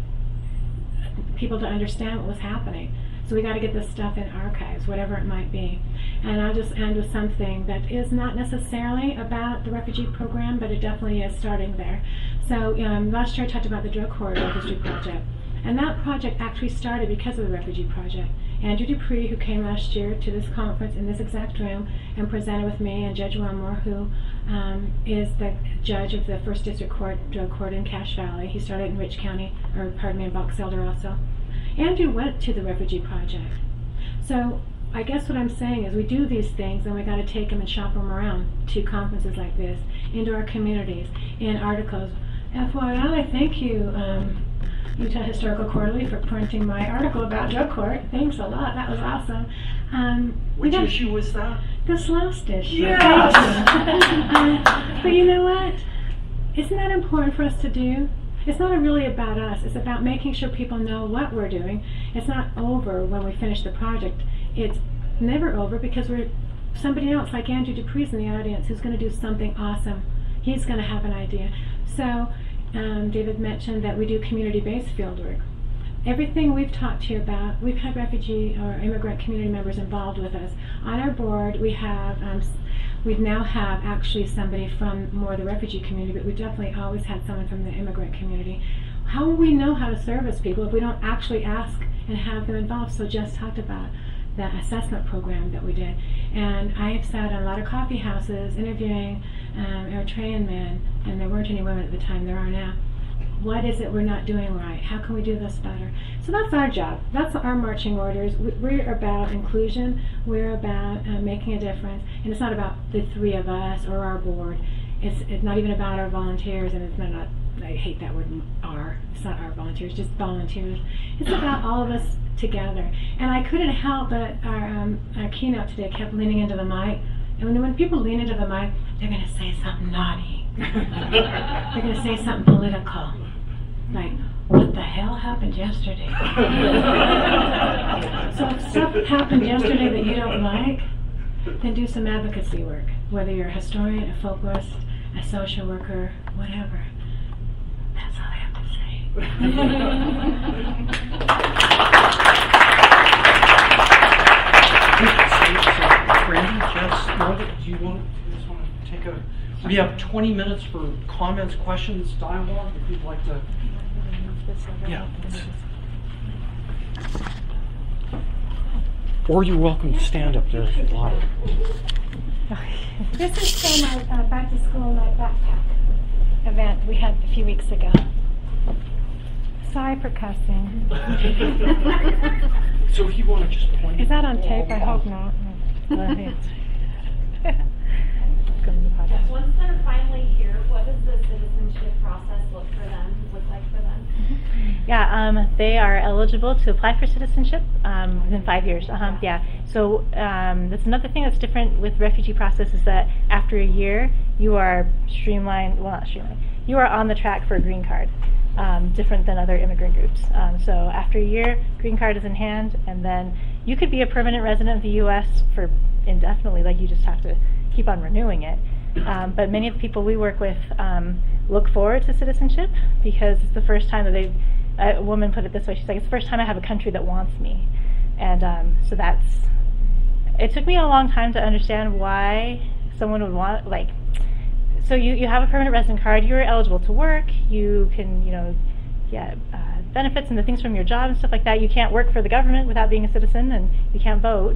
people to understand what was happening. So we got to get this stuff in archives, whatever it might be. And I'll just end with something that is not necessarily about the refugee program, but it definitely is starting there. So last year I talked about the Drug Corridor History Project. And that project actually started because of the Refugee Project. Andrew Dupree, who came last year to this conference in this exact room and presented with me, and Judge Wilmore, who is the judge of the 1st District Court Drug Court in Cache Valley. He started in Rich County, or pardon me, in Box Elder also. Andrew went to the Refugee Project. So I guess what I'm saying is we do these things and we got to take them and shop them around to conferences like this, into our communities, in articles. FYI, thank you, Utah Historical Quarterly, for printing my article about drug court. Thanks a lot. That was awesome. Which issue was that? This last issue. Yes! But you know what? Isn't that important for us to do? It's not really about us. It's about making sure people know what we're doing. It's not over when we finish the project. It's never over because we're somebody else like Andrew Dupree's in the audience who's going to do something awesome. He's going to have an idea. So David mentioned that we do community-based fieldwork. Everything we've talked to you about, we've had refugee or immigrant community members involved with us. On our board, we now have actually somebody from more the refugee community, but we've definitely always had someone from the immigrant community. How will we know how to service people if we don't actually ask and have them involved? So Jess talked about that assessment program that we did. And I have sat in a lot of coffee houses interviewing Eritrean men, and there weren't any women at the time, there are now. What is it we're not doing right? How can we do this better? So that's our job. That's our marching orders. We're about inclusion. We're about making a difference. And it's not about the three of us or our board. It's not even about our volunteers, and it's not, I hate that word, our. It's not our volunteers, just volunteers. It's about all of us together. And I couldn't help but our keynote today kept leaning into the mic. And when people lean into the mic, they're going to say something naughty. They're going to say something political. Like, what the hell happened yesterday? So if stuff happened yesterday that you don't like, then do some advocacy work. Whether you're a historian, a folklorist, a social worker, whatever. That's all I have to say. Randy, Jess, Nelda, do you want to take a... We have 20 minutes for comments, questions, dialogue, if you'd like to... Yeah. Or you're welcome to stand up there if you'd like. This is from our back to school backpack event we had a few weeks ago. Sorry for cussing. So if you want to just point... Is that on tape? I hope not. Once they're finally here, what does the citizenship process look like for them? Yeah, they are eligible to apply for citizenship within 5 years. Yeah. So that's another thing that's different with refugee process is that after a year, you are you are on the track for a green card, different than other immigrant groups. So after a year, green card is in hand, and then you could be a permanent resident of the U.S. for indefinitely, like you just have to keep on renewing it. But many of the people we work with look forward to citizenship because it's the first time that a woman put it this way, she's like, it's the first time I have a country that wants me. And so it took me a long time to understand why someone would want, so you have a permanent resident card, you're eligible to work, you can, get benefits and the things from your job and stuff like that. You can't work for the government without being a citizen, and you can't vote.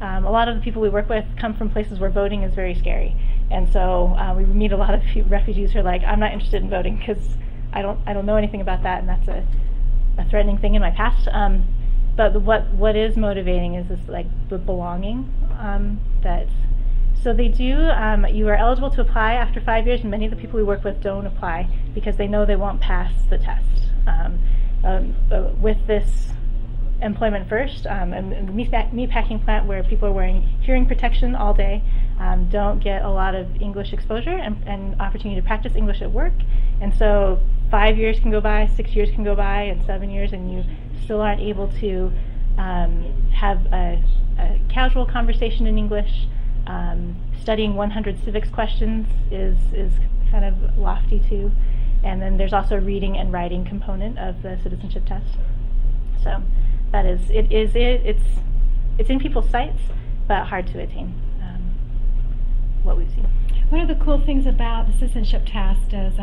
A lot of the people we work with come from places where voting is very scary. And so we meet a lot of refugees who are like, I'm not interested in voting because I don't know anything about that, and that's a threatening thing in my past. But what is motivating is this the belonging so they do. You are eligible to apply after 5 years, and many of the people we work with don't apply because they know they won't pass the test. With this employment first, and the meatpacking plant where people are wearing hearing protection all day, don't get a lot of English exposure and opportunity to practice English at work. And so 5 years can go by, 6 years can go by, and 7 years, and you still aren't able to have a casual conversation in English. Studying 100 civics questions is kind of lofty too. And then there's also a reading and writing component of the citizenship test. So that is, it's in people's sights, but hard to attain, what we've seen. One of the cool things about the citizenship test is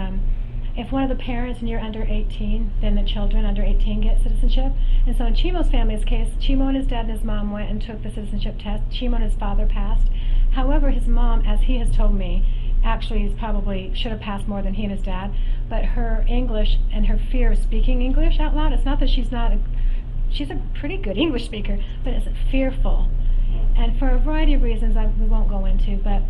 if one of the parents and you're under 18, then the children under 18 get citizenship. And so in Chimo's family's case, Chimo and his dad and his mom went and took the citizenship test. Chimo and his father passed. However, his mom, as he has told me, actually probably should have passed more than he and his dad, but her English and her fear of speaking English out loud, it's not that she's a pretty good English speaker, but it's fearful. And for a variety of reasons we won't go into, but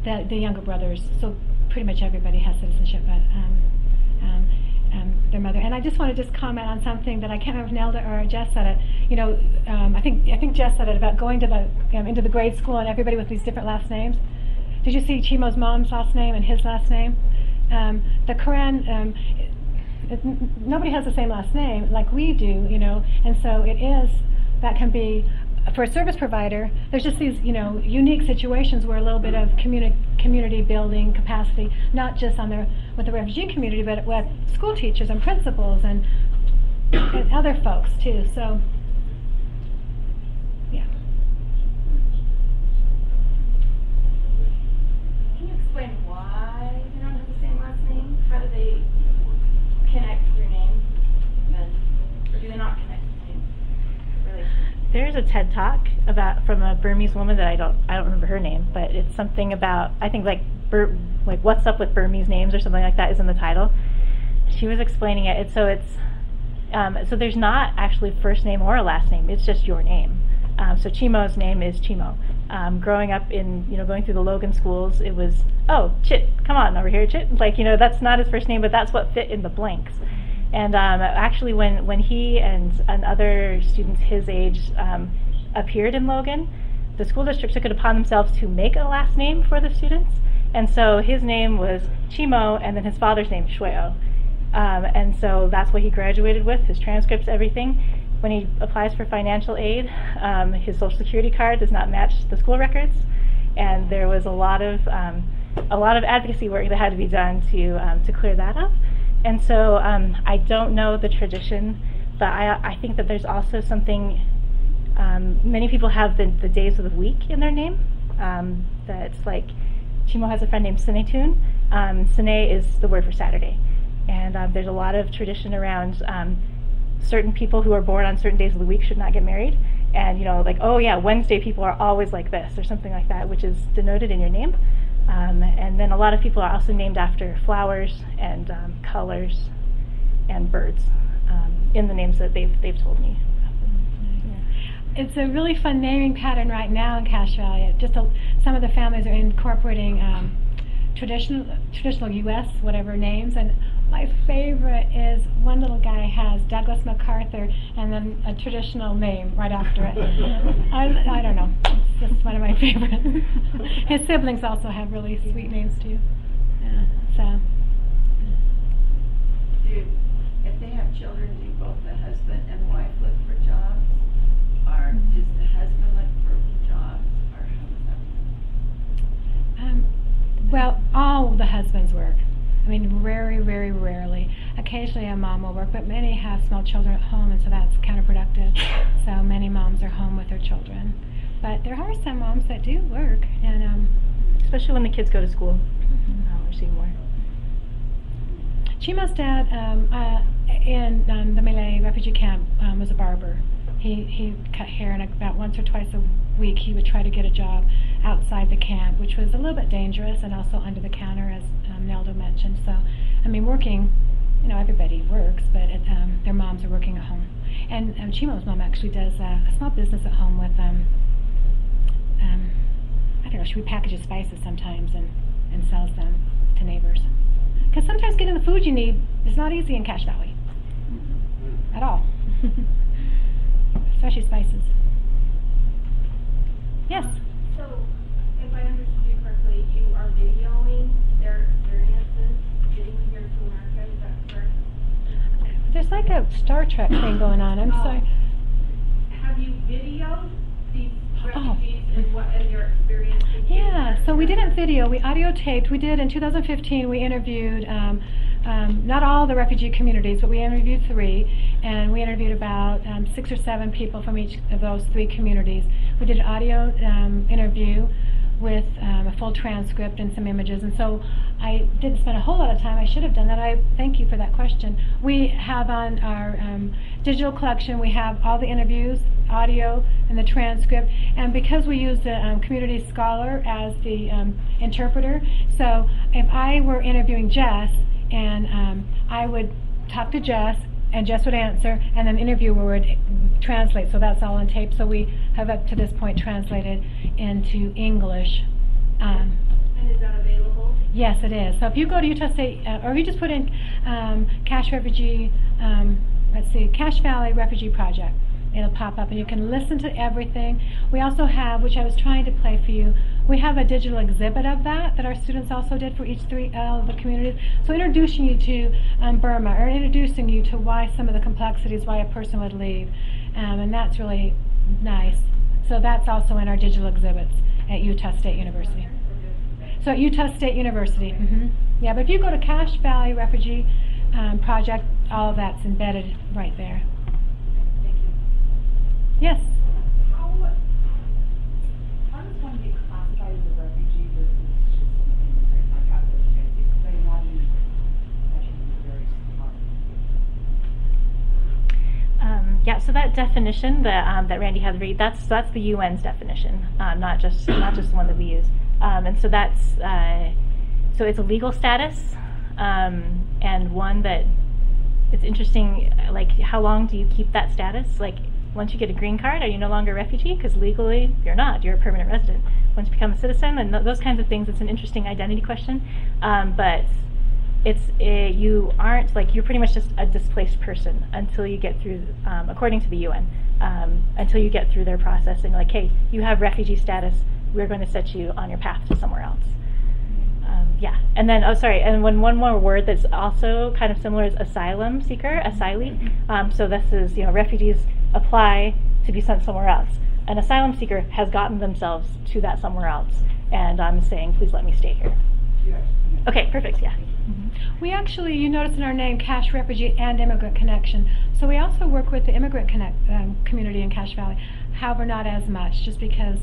the younger brothers, so pretty much everybody has citizenship, but their mother. And I just want to comment on something that I can't remember if Nelda or Jess said it. I think Jess said it about going to into the grade school and everybody with these different last names. Did you see Chimo's mom's last name and his last name? The Quran, nobody has the same last name like we do, and so that can be for a service provider, there's just these, unique situations where a little bit of community building capacity, not just with the refugee community, but with school teachers and principals and other folks too. So, yeah. Can you explain why they don't have the same last name? How do they connect through name? Or do they not connect through name? Really? There's a TED Talk from a Burmese woman that I don't remember her name, but it's something about, I think like what's up with Burmese names or something like that is in the title. She was explaining it. So there's not actually first name or a last name. It's just your name. So Chimo's name is Chimo. Growing up going through the Logan schools, it was, oh, Chit, come on over here, Chit. That's not his first name, but that's what fit in the blanks. And actually, when he and other students his age appeared in Logan, the school district took it upon themselves to make a last name for the students. And so his name was Chimo, and then his father's name, Shueo. And so that's what he graduated with, his transcripts, everything. When he applies for financial aid, his social security card does not match the school records. And there was a lot of advocacy work that had to be done to clear that up. And so I don't know the tradition, but I think that there's also something, many people have the days of the week in their name. That's like, Chimo has a friend named Sinetun. Sine is the word for Saturday. And there's a lot of tradition around certain people who are born on certain days of the week should not get married. And, oh yeah, Wednesday people are always like this, or something like that, which is denoted in your name. And then a lot of people are also named after flowers and colors and birds in the names that they've told me. Yeah. It's a really fun naming pattern right now in Cache Valley. Some of the families are incorporating traditional U.S. whatever names, and my favorite is one little guy has Douglas MacArthur and then a traditional name right after it. I don't know. It's just one of my favorites. His siblings also have really sweet names too. Yeah, If they have children, do both the husband and wife look for jobs? Or does the husband look for jobs? Or how does that work? Well, all the husbands work. I mean, very, very rarely. Occasionally a mom will work, but many have small children at home, and so that's counterproductive. So many moms are home with their children. But there are some moms that do work, and especially when the kids go to school. We're seeing more. Chimo's dad in the Malay refugee camp was a barber. He cut hair, and about once or twice a week he would try to get a job outside the camp, which was a little bit dangerous and also under the counter, as Nelda mentioned. So, I mean, working, everybody works, but their moms are working at home. And Chimo's mom actually does a small business at home with, I don't know, she repackages spices sometimes and sells them to neighbors. Because sometimes getting the food you need is not easy in Cache Valley. At all. Especially spices. Yes? So, if I understood you correctly, you are videoing their experiences getting here to America, is that correct? There's like a Star Trek thing going on. I'm sorry. Have you videoed these refugees and their experiences? Yeah, so we didn't video, we audio taped. We did in 2015, we interviewed not all the refugee communities, but we interviewed 3, and we interviewed about 6 or 7 people from each of those 3 communities. We did an audio interview with a full transcript and some images, and so I didn't spend a whole lot of time. I should have done that. I thank you for that question. We have on our digital collection, we have all the interviews, audio, and the transcript, and because we used the community scholar as the interpreter, so if I were interviewing Jess, and I would talk to Jess, and Jess would answer, and then the interviewer would translate. So that's all on tape. So we have up to this point translated into English. And is that available? Yes, it is. So if you go to Utah State, or if you just put in Cache Refugee, Cache Valley Refugee Project, it'll pop up, and you can listen to everything. We also have, which I was trying to play for you, we have a digital exhibit of that our students also did for each 3 of the communities. So introducing you to Burma, or introducing you to why some of the complexities, why a person would leave. And that's really nice. So that's also in our digital exhibits at Utah State University. So at Utah State University, yeah, but if you go to Cache Valley Refugee Project, all of that's embedded right there. Thank you. Yes? How does one get classified as a refugee versus just an immigrant like out of the United States? Because I imagine that can be very hard. Yeah, so that definition that Randy had to read, that's the UN's definition, not just the one that we use. And so that's so it's a legal status, and one that it's interesting. Like, how long do you keep that status? Like, once you get a green card, are you no longer a refugee? Because legally, you're not. You're a permanent resident. Once you become a citizen, and those kinds of things, it's an interesting identity question. But you aren't, like, you're pretty much just a displaced person until you get through, according to the UN, until you get through their process and like, hey, you have refugee status. We're going to set you on your path to somewhere else. Yeah, and then, and one more word that's also kind of similar is asylum seeker, asylee. So this is, refugees apply to be sent somewhere else. An asylum seeker has gotten themselves to that somewhere else, and I'm saying, please let me stay here. Yes. Okay, perfect, yeah. We actually, you notice in our name, Cache Refugee and Immigrant Connection. So we also work with the immigrant community in Cache Valley. However, not as much, just because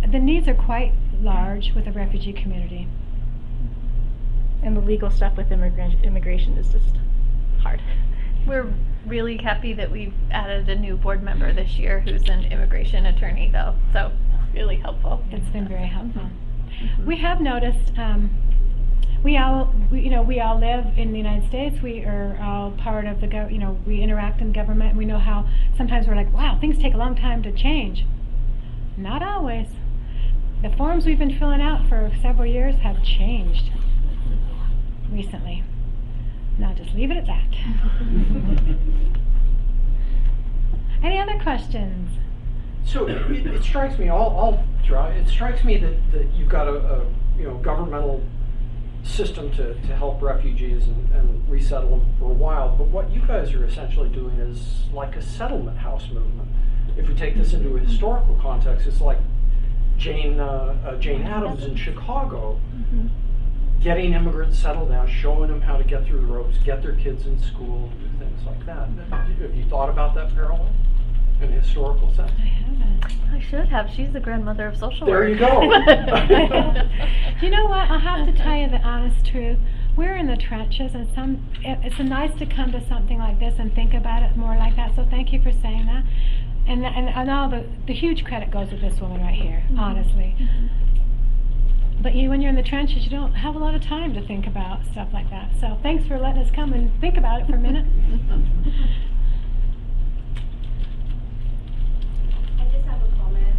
the needs are quite large with the refugee community. And the legal stuff with immigration is just hard. We're really happy that we've added a new board member this year who's an immigration attorney, though. So really helpful. It's been very helpful. We have noticed we all live in the United States. We are all part of the we interact in government. And we know how sometimes we're like, wow, things take a long time to change. Not always. The forms we've been filling out for several years have changed recently. Now just leave it at that. Any other questions? So it strikes me, I'll try. It strikes me that you've got a governmental system to help refugees and resettle them for a while. But what you guys are essentially doing is like a settlement house movement. If we take this into a historical context, it's like Jane Addams in Chicago, getting immigrants settled down, showing them how to get through the ropes, get their kids in school, do things like that. Have you thought about that parallel in a historical sense? I haven't. I should have. She's the grandmother of social There work. you go. You know what? I'll have to tell you the honest truth. We're in the trenches, and it's nice to come to something like this and think about it more like that. So thank you for saying that. And all the huge credit goes to this woman right here, honestly. But when you're in the trenches, you don't have a lot of time to think about stuff like that. So thanks for letting us come and think about it for a minute. I just have a comment.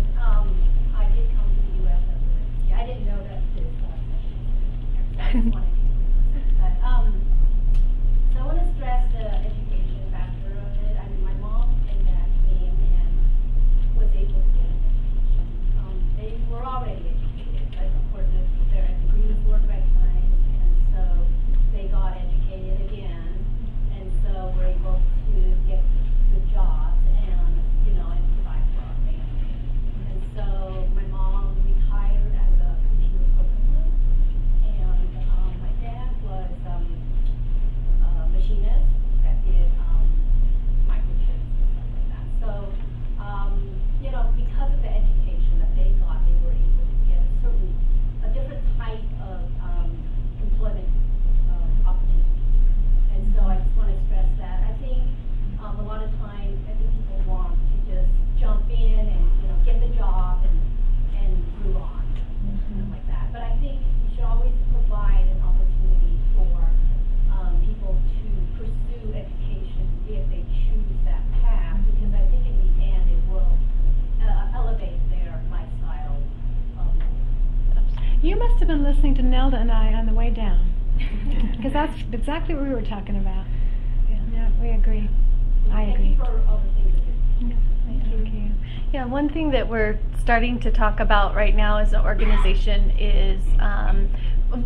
I did come to the U.S. as a refugee. I didn't know that this session was here, so I just wanted to but, so I want to stress the education factor of it. I mean, my mom and dad came and was able to get an education. They were already educated, but of course their degrees weren't recognized, and so they got educated again, and so we're able to get good jobs and provide for our family. And so my mom retired as a computer programmer, and my dad was a machinist that did microchips and stuff like that. So because of the education that they got, they were able to get a different type of employment opportunities. And so I just want to stress that. I think a lot of times, I think people want to just jump in and get the job and move on, something like that. But I think we should always provide an opportunity for people to pursue education if they choose that path, because I think in the end it will elevate their lifestyle. You must have been listening to Nelda and I on the way down, because that's exactly what we were talking about. Yeah, we agree. I Thank agree. you for all the things that you're Thank you. Yeah, one thing that we're starting to talk about right now as an organization is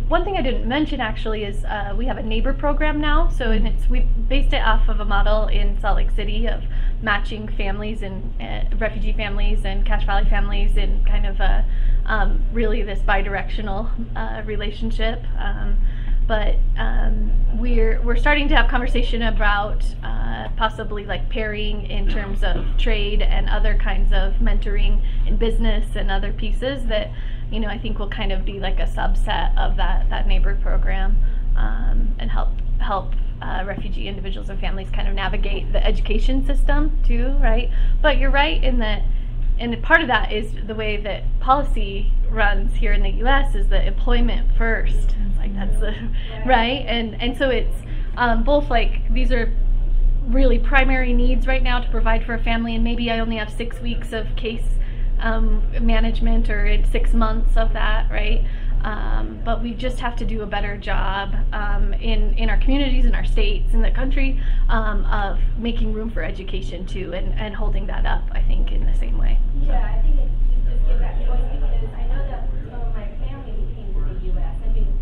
one thing I didn't mention actually is we have a neighbor program now. So we based it off of a model in Salt Lake City of matching families and refugee families and Cache Valley families in kind of a really this bi-directional relationship. But we're starting to have conversation about possibly like pairing in terms of trade and other kinds of mentoring in business and other pieces that, you know, I think will kind of be like a subset of that neighbor program, and help refugee individuals and families kind of navigate the education system too, right? But you're right in that, and part of that is the way that policy runs here in the U.S. is the employment first. It's like that's the right, and so it's both like these are really primary needs right now to provide for a family, and maybe I only have 6 weeks of case management or 6 months of that, right? But we just have to do a better job in our communities, in our states, in the country, of making room for education too, and holding that up, I think, in the same way. Yeah, I think it's just give that choice, because I know that some of my family who came to the U.S., I mean,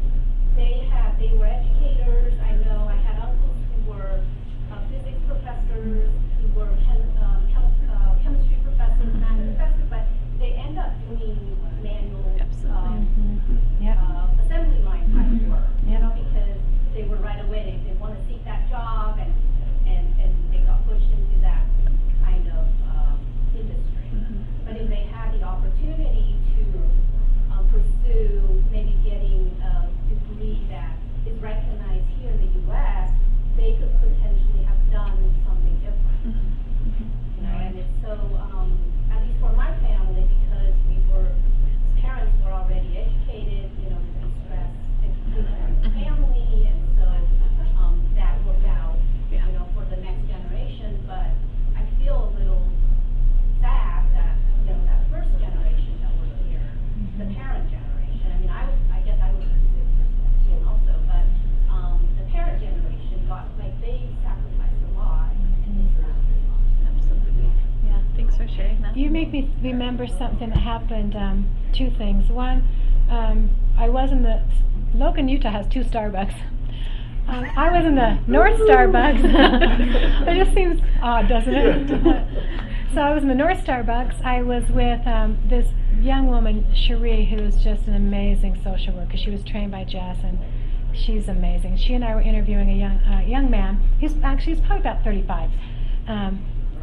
they were educators. I know I had uncles who were physics professors, who were chemistry professors, math professors, but they end up doing manual assembly line type work, you know, because they were right away, they want to seek that job, and they got pushed into that kind of industry. But if they had the opportunity to pursue maybe getting a degree that is recognized here in the U.S., they could potentially have done something different. You know, and it's so, at least for my family, because parents were already educated, you know, we stress education in the family, and so that worked out, you know, for the next generation. But I feel a little sad that, you know, that first generation that was here, the parent generation, I mean, I guess I was considered first generation also, but the parent generation got, like, they sacrificed a lot, and they sacrificed a lot. Absolutely. Yeah, thanks for sharing that. You make me remember something that happened, two things. One, I was in the, Logan, Utah has 2 Starbucks. I was in the North Starbucks. It just seems odd, doesn't it? So I was in the North Starbucks. I was with this young woman, Cherie, who's just an amazing social worker. She was trained by Jess, and she's amazing. She and I were interviewing a young man. He's probably about 35.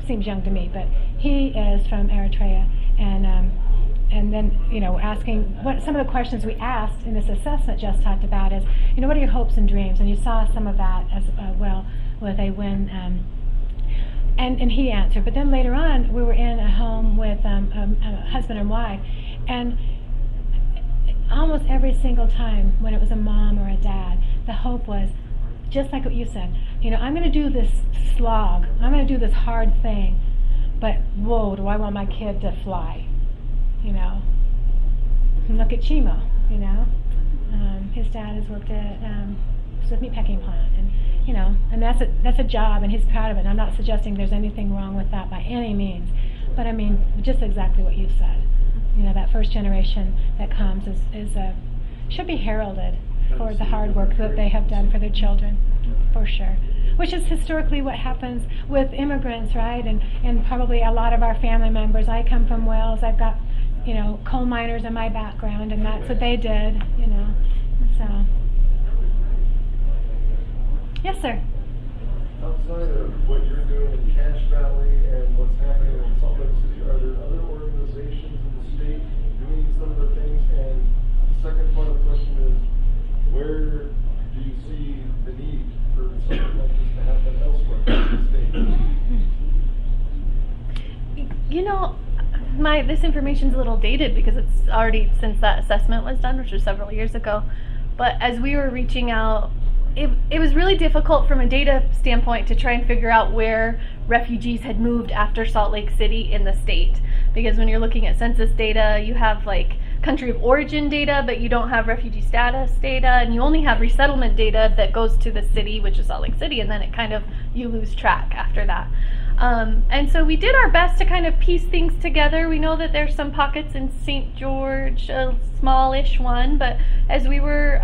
Seems young to me, but he is from Eritrea, and then, you know, asking what some of the questions we asked in this assessment Jess talked about is, you know, what are your hopes and dreams? And you saw some of that as well with a when, and he answered. But then later on, we were in a home with a husband and wife, and almost every single time when it was a mom or a dad, the hope was just like what you said. You know, I'm going to do this slog. I'm going to do this hard thing, but whoa, do I want my kid to fly? You know, and look at Chimo. You know, his dad has worked at Swift Meat Packing Plant, and you know, and that's a job, and he's proud of it. And I'm not suggesting there's anything wrong with that by any means, but I mean, just exactly what you said. You know, that first generation that comes is should be heralded for the hard work that they have done for their children, for sure. Which is historically what happens with immigrants, right? And probably a lot of our family members. I come from Wales. I've got, you know, coal miners in my background, and that's what they did, you know. So, yes, sir. Outside of what you're doing in Cache Valley and what's happening in Salt Lake City, are there other organizations in the state doing some of the things? And the second part of the question is, where do you see the need for something like this to happen elsewhere in the state? You know, this information's a little dated because it's already since that assessment was done, which was several years ago. But as we were reaching out, it was really difficult from a data standpoint to try and figure out where refugees had moved after Salt Lake City in the state. Because when you're looking at census data, you have like country of origin data, but you don't have refugee status data, and you only have resettlement data that goes to the city, which is Salt Lake City, and then it kind of, you lose track after that. And so we did our best to kind of piece things together. We know that there's some pockets in St. George, a smallish one, but as we were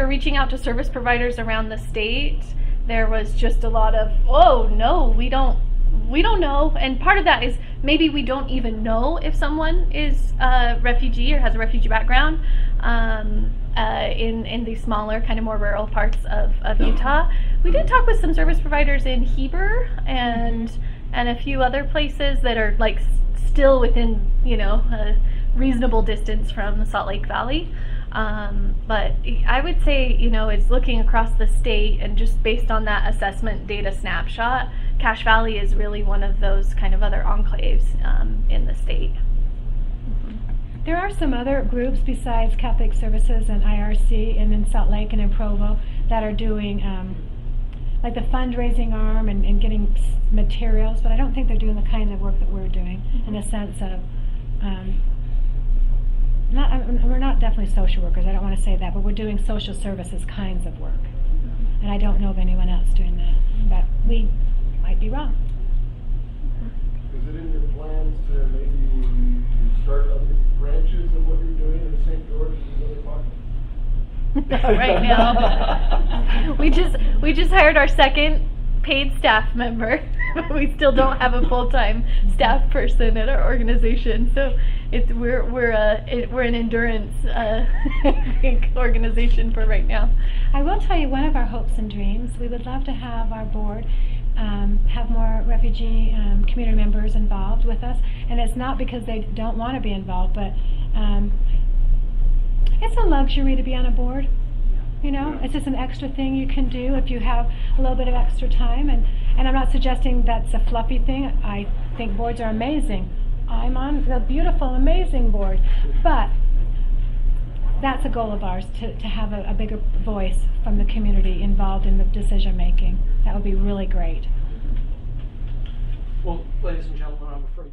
reaching out to service providers around the state, there was just a lot of, oh no, we don't know. And part of that is maybe we don't even know if someone is a refugee or has a refugee background in these smaller, kind of more rural parts of Utah. We did talk with some service providers in Heber and a few other places that are like still within, a reasonable distance from the Salt Lake Valley. But I would say, it's looking across the state, and just based on that assessment data snapshot, Cache Valley is really one of those kind of other enclaves in the state. There are some other groups besides Catholic Services and IRC and in Salt Lake and in Provo that are doing like the fundraising arm and getting materials, but I don't think they're doing the kind of work that we're doing in the sense of we're not definitely social workers, I don't want to say that, but we're doing social services kinds of work. And I don't know of anyone else doing that, but we might be wrong. Is it in your plans to maybe start other branches of what you're doing in St. George and other pockets? Right now. We just hired our second paid staff member. We still don't have a full-time staff person at our organization, so we're an endurance I think organization for right now. I will tell you one of our hopes and dreams. We would love to have our board have more refugee community members involved with us, and it's not because they don't want to be involved, but it's a luxury to be on a board. It's just an extra thing you can do if you have a little bit of extra time, and I'm not suggesting that's a fluffy thing. I think boards are amazing. I'm on the beautiful, amazing board, but that's a goal of ours, to have a bigger voice from the community involved in the decision making. That would be really great. Well, ladies and gentlemen, I'm afraid